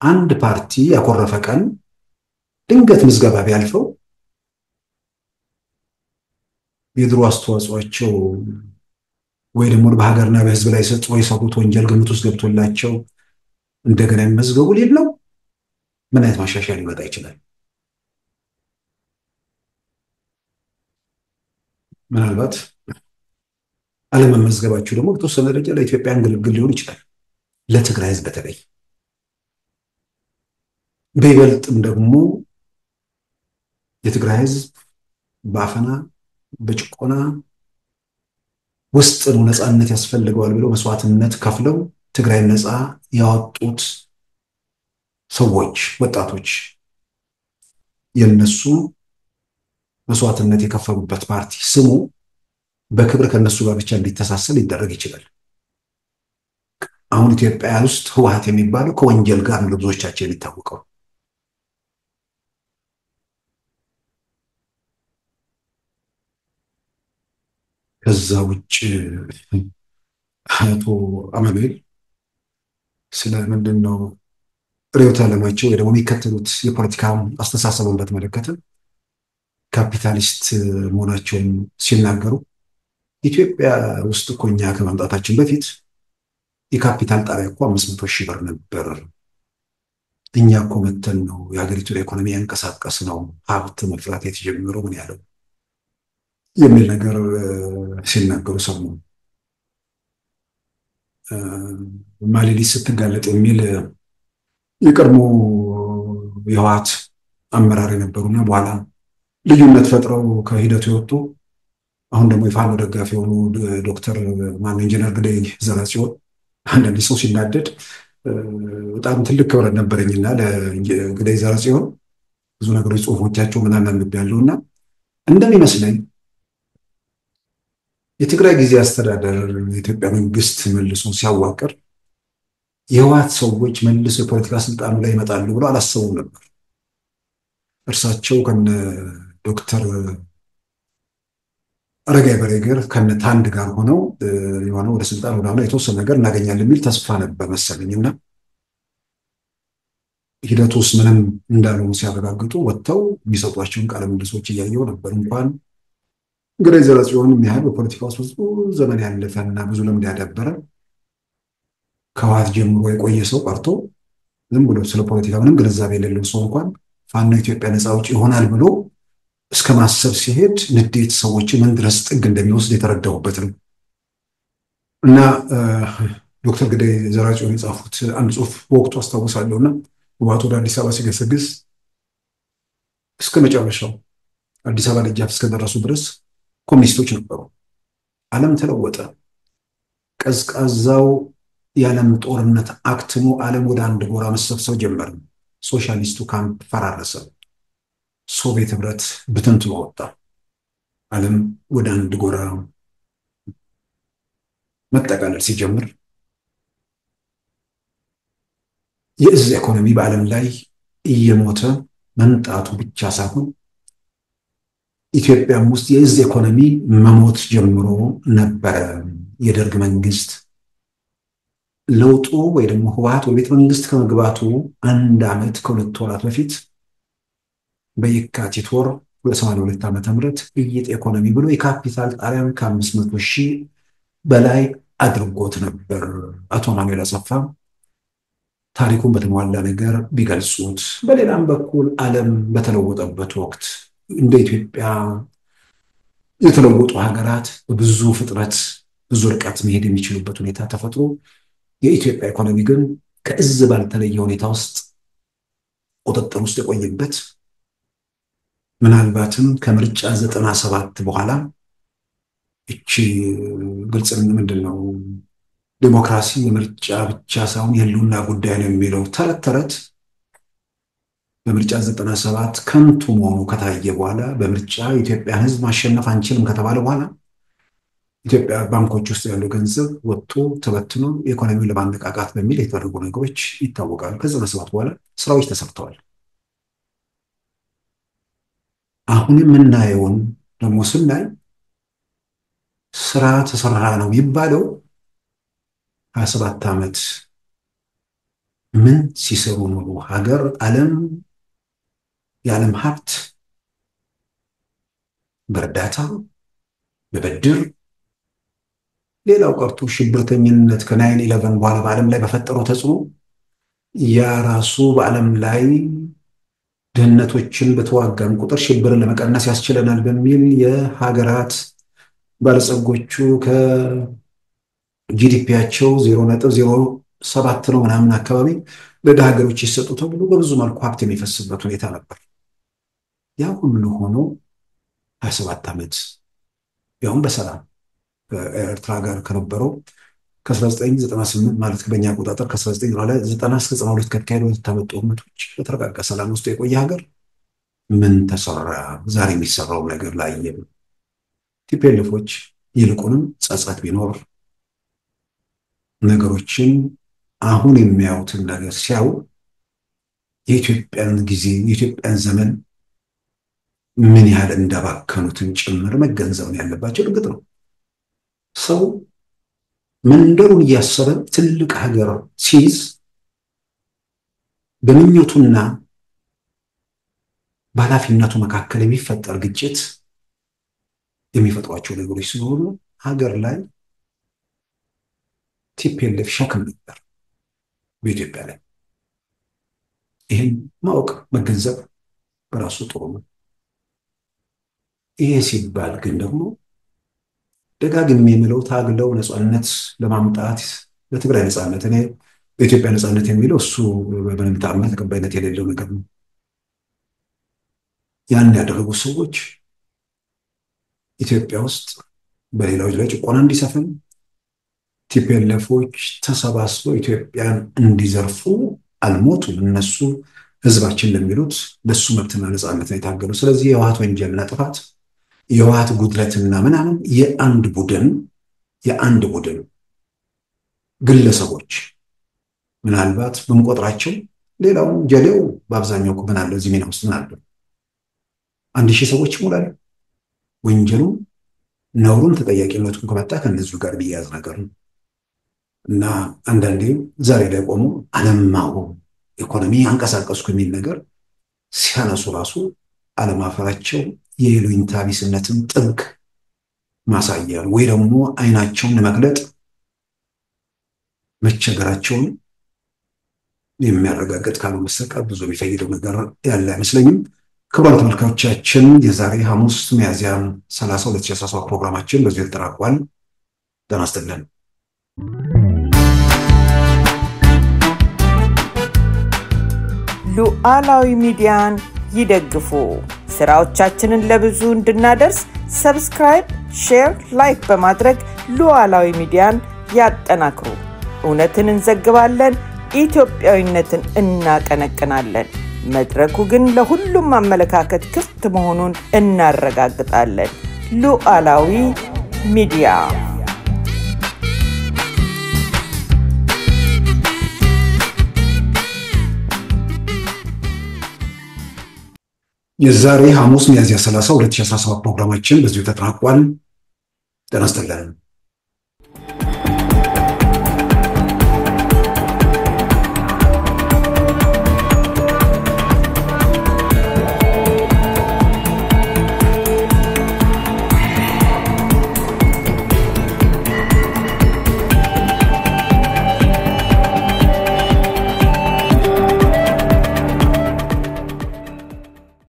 S1: አንድ ፓርቲ ያኮረፈ ቀን ድንገት ምዝገባ ቢያልፈው የድሮ አስተዋጽኦአቸው ወይ ደግሞ በሀገርና በህዝብ ላይ የሰሩት ወንጀል ግምት ውስጥ ገብቶላቸው እንደገና የሚመዝገቡ ሊል ነው። ምን አይነት ማሻሻያ ሊመጣ ይችላል? ምናልባት አለመመዝገባችሁ ደግሞ በተወሰነ ደረጃ ለኢትዮጵያን ግልግል ሊሆን ይችላል። ለትግራይ ህዝብ በተለይ በይበልጥም ደግሞ የትግራይ ህዝብ በአፈና በጭቆና ውስጥ ነው ነፃነት ያስፈልገዋል ብለው መስዋዕትነት ከፍለው ትግራይ ነፃ ያወጡት ሰዎች፣ ወጣቶች የነሱ መስዋዕትነት የከፈሉበት ፓርቲ ስሙ በክብር ከነሱ ጋር ብቻ እንዲተሳሰል ሊደረግ ይችላል። አሁን ኢትዮጵያ ውስጥ ህወሓት የሚባለው ከወንጀል ጋር ነው ብዙዎቻችን የሚታወቀው። ከዛ ውጭ አቶ አማኑኤል ስለ ምንድን ነው ርዕዮተ ዓለማቸው ወይ ደግሞ የሚከተሉት የፖለቲካ አስተሳሰቡን በተመለከተ ካፒታሊስት መሆናቸውን ሲናገሩ ኢትዮጵያ ውስጥ እኮ እኛ ከመምጣታችን በፊት የካፒታል ጣሪያ እኮ 500,000 ብር ነበር። እኛ እኮ መተን ነው የሀገሪቱን ኢኮኖሚ ያንቀሳቀስ ነው ሀብት መፍራት የተጀመረው ምን ያለው የሚል ነገር ሲናገሩ ሰሙ። ማሌሊት ስትጋለጥ የሚል የቀድሞ የህወሓት አመራር የነበሩና በኋላ ልዩነት ፈጥረው ከሂደቱ የወጡ አሁን ደግሞ የፋኖ ደጋፊ የሆኑ ዶክተር ኢንጂነር ግደይ ዘርአጽዮን አንዳንድ ሰው ሲናደድ በጣም ትልቅ ክብረት ነበረኝና ለግደይ ዘርአጽዮን ብዙ ነገሮች ጽሁፎቻቸው ምናምን አንብቤያለሁና እንደሚመስለኝ የትግራይ ጊዜ አስተዳደር የኢትዮጵያ መንግስት መልሶ ሲያዋቅር የህወሓት ሰዎች መልሶ የፖለቲካ ስልጣኑ ላይ ይመጣሉ ብሎ አላሰቡም ነበር። እርሳቸው ከነ ዶክተር አረጋይ በርሄ ጋር ከነ ታንድ ጋር ሆነው የሆነ ወደ ስልጣን ወደ የተወሰነ ነገር እናገኛለን የሚል ተስፋ ነበር መሰለኝና ሂደቱ ውስጥ ምንም እንዳልሆኑ ሲያረጋግጡ ወጥተው የሚሰጧቸውን ቃለ ምልልሶች እያየሁ ነበር። እንኳን ግደይ ዘርአጽዮን የሚያህል በፖለቲካ ውስጥ ብዙ ዘመን ያለፈና ብዙ ልምድ ያዳበረ ከህወሓት ጀምሮ የቆየ ሰው ቀርቶ ዝም ብሎ ስለ ፖለቲካ ምንም ግንዛቤ የሌለው ሰው እንኳን ፋኖ ኢትዮጵያ ነፃ አውጪ ይሆናል ብሎ እስከ ማሰብ ሲሄድ ንዴት ሰዎችን ምን ድረስ ጥግ እንደሚወስድ የተረዳሁበት ነው። እና ዶክተር ግደይ ዘርአጽዮን የጻፉት አንድ ጽሁፍ በወቅቱ አስታውሳለሁና ህወሓት ወደ አዲስ አበባ ሲገሰግስ እስከ መጨረሻው አዲስ አበባ ደጃፍ እስከደረሱ ድረስ ኮሚኒስቶች ነበሩ። ዓለም ተለወጠ። ቀዝቃዛው የዓለም ጦርነት አክትሞ ዓለም ወደ አንድ ጎራ መሰብሰብ ጀመረ። ሶሻሊስቱ ካምፕ ፈራረሰ። ሶቪየት ህብረት ብትንትኑ ወጣ። ዓለም ወደ አንድ ጎራ መጠቃለል ሲጀምር የእዝ ኢኮኖሚ በዓለም ላይ እየሞተ መምጣቱ ብቻ ሳይሆን ኢትዮጵያም ውስጥ የእዝ ኢኮኖሚ መሞት ጀምሮ ነበረ። የደርግ መንግስት ለውጡ ወይ ደግሞ ህወሓት ወደ ቤተ መንግስት ከመግባቱ አንድ ዓመት ከሁለት ወራት በፊት በየካቲት ወር 1982 ዓመተ ምህረት እይጥ ኢኮኖሚ ብሎ የካፒታል ጣሊያን ከ500 ሺህ በላይ አድርጎት ነበር። አቶ ማኑኤል አሰፋ ታሪኩን በተሟላ ነገር ቢገልጹት፣ በሌላም በኩል ዓለም በተለወጠበት ወቅት እንደ ኢትዮጵያ የተለወጡ ሀገራት በብዙ ፍጥነት ብዙ ርቀት መሄድ የሚችሉበት ሁኔታ ተፈጥሮ የኢትዮጵያ ኢኮኖሚ ግን ከእዝ ባልተለየ ሁኔታ ውስጥ ቁጥጥር ውስጥ የቆየበት ምናልባትም ከምርጫ 97 በኋላ እቺ ግልጽ ምንድነው ዲሞክራሲ የምርጫ ብቻ ሳይሆን የህልውና ጉዳይ ነው የሚለው ተረት በምርጫ 97 ከንቱ መሆኑ ከታየ በኋላ በምርጫ የኢትዮጵያን ህዝብ ማሸነፍ አንችልም ከተባለ በኋላ ኢትዮጵያ ባንኮች ውስጥ ያለው ገንዘብ ወጥቶ ተበትኖ ኢኮኖሚውን ለማነቃቃት በሚል የተደረጉ ነገሮች ይታወቃሉ። ከ97 በኋላ ስራዎች ተሰርተዋል። አሁን የምናየውን ደግሞ ስናይ ስራ ተሰራ ነው የሚባለው 27 ዓመት ምን ሲሰሩ ነው? ሀገር ዓለም የዓለም ሀብት በእርዳታ በብድር ሌላው ቀርቶ ሽብርተኝነት ከ9/11 በኋላ በዓለም ላይ በፈጠረው ተጽዕኖ ያ ራሱ በዓለም ላይ ድህነቶችን በተዋጋን ቁጥር ሽብርን ለመቀነስ ያስችለናል በሚል የሀገራት ባለጸጎቹ ከጂዲፒያቸው 0.07 ነው ምናምን አካባቢ ለድሃ ሀገሮች ይሰጡ ተብሎ በብዙ መልኩ ሀብት የሚፈስበት ሁኔታ ነበር። ያ ሁሉ ሆኖ 27 ዓመት ያውም በሰላም ከኤርትራ ጋር ከነበረው ከ1998 ማለት በእኛ አቆጣጠር ከ1990 እስከ 92 ከተካሄዱ የታመጡ ጦርነቶች በተረጋጋ ሰላም ውስጥ የቆየ ሀገር ምን ተሰራ? ዛሬ የሚሰራው ነገር ላይ ቲፒኤልኤፎች ይልቁንም ጸጸት ቢኖር ነገሮችን አሁን የሚያዩትን ነገር ሲያዩ የኢትዮጵያን ጊዜ የኢትዮጵያን ዘመን ምን ያህል እንዳባከኑትን ጭምር መገንዘብ ያለባቸው እርግጥ ነው። ሰው መንደሩን እያሰበ ትልቅ ሀገር ሲይዝ በምኞቱና በኃላፊነቱ መካከል የሚፈጠር ግጭት የሚፈጥሯቸው ነገሮች ሲሆኑ ሀገር ላይ ቲፒኤልኤፍ ሸክም ነበር በኢትዮጵያ ላይ። ይህን ማወቅ መገንዘብ በራሱ ጥሩ ነው። ይሄ ሲባል ግን ደግሞ ደጋግሜ የምለው ታግለው ነፃነት ለማምጣት ለትግራይ ነፃነት እኔ በኢትዮጵያ ነፃነት የሚለው እሱ በምንም ተአምር ተቀባይነት የሌለው ነገር ነው። ያን ያደረጉ ሰዎች ኢትዮጵያ ውስጥ በሌላዎች ላይ ጭቆና እንዲሰፍን ቲፒኤልኤፎች ተሰባስበው ኢትዮጵያን እንዲዘርፉ አልሞቱም። እነሱ ህዝባችን ለሚሉት ለሱ መብትና ነፃነት ነው የታገሉ። ስለዚህ የህወሓት ወንጀልና ጥፋት የህወሓት ጉድለትና ምናምን የአንድ ቡድን ግለሰቦች ምናልባት በመቆጥራቸው ሌላው ጀሌው በአብዛኛው ምን አለ እዚህ ሚና ውስጥ ምን አለ 1000 ሰዎች ይሞላሉ። ወንጀሉ ነውሩን ተጠያቂነቱን ከመጣ ከነዚሁ ጋር ቢያዝ ነገር ነው እና አንዳንዴ ዛሬ ላይ ቆሞ አለማው ኢኮኖሚ አንቀሳቀስኩ የሚል ነገር ሲያነሱ ራሱ አለማፈራቸው የይሉኝታ ቢስነትን ጥብቅ ማሳያ ወይ ደግሞ አይናቸውን ለመግለጥ መቸገራቸውን የሚያረጋግጥ ካልሆነ በስተቀር ብዙ የሚፈይደው ነገር ያለ አይመስለኝም። ክቡራን ተመልካቾቻችን የዛሬ ሐሙስ ሚያዝያ 30 2017 ፕሮግራማችን በዚህ ተጠናቋል። ጤና ይስጥልን።
S2: ሉዓላዊ ሚዲያን ይደግፉ። ስራዎቻችንን ለብዙ እንድናደርስ ሰብስክራይብ፣ ሼር፣ ላይክ በማድረግ ሉዓላዊ ሚዲያን ያጠናክሩ። እውነትን እንዘግባለን፣ ኢትዮጵያዊነትን እናቀነቅናለን። መድረኩ ግን ለሁሉም አመለካከት ክፍት መሆኑን እናረጋግጣለን። ሉዓላዊ ሚዲያ
S1: የዛሬ ሐሙስ ሚያዝያ 30 2017 ፕሮግራማችን በዚሁ ተጠናቋል። ጤና ይስጥልን።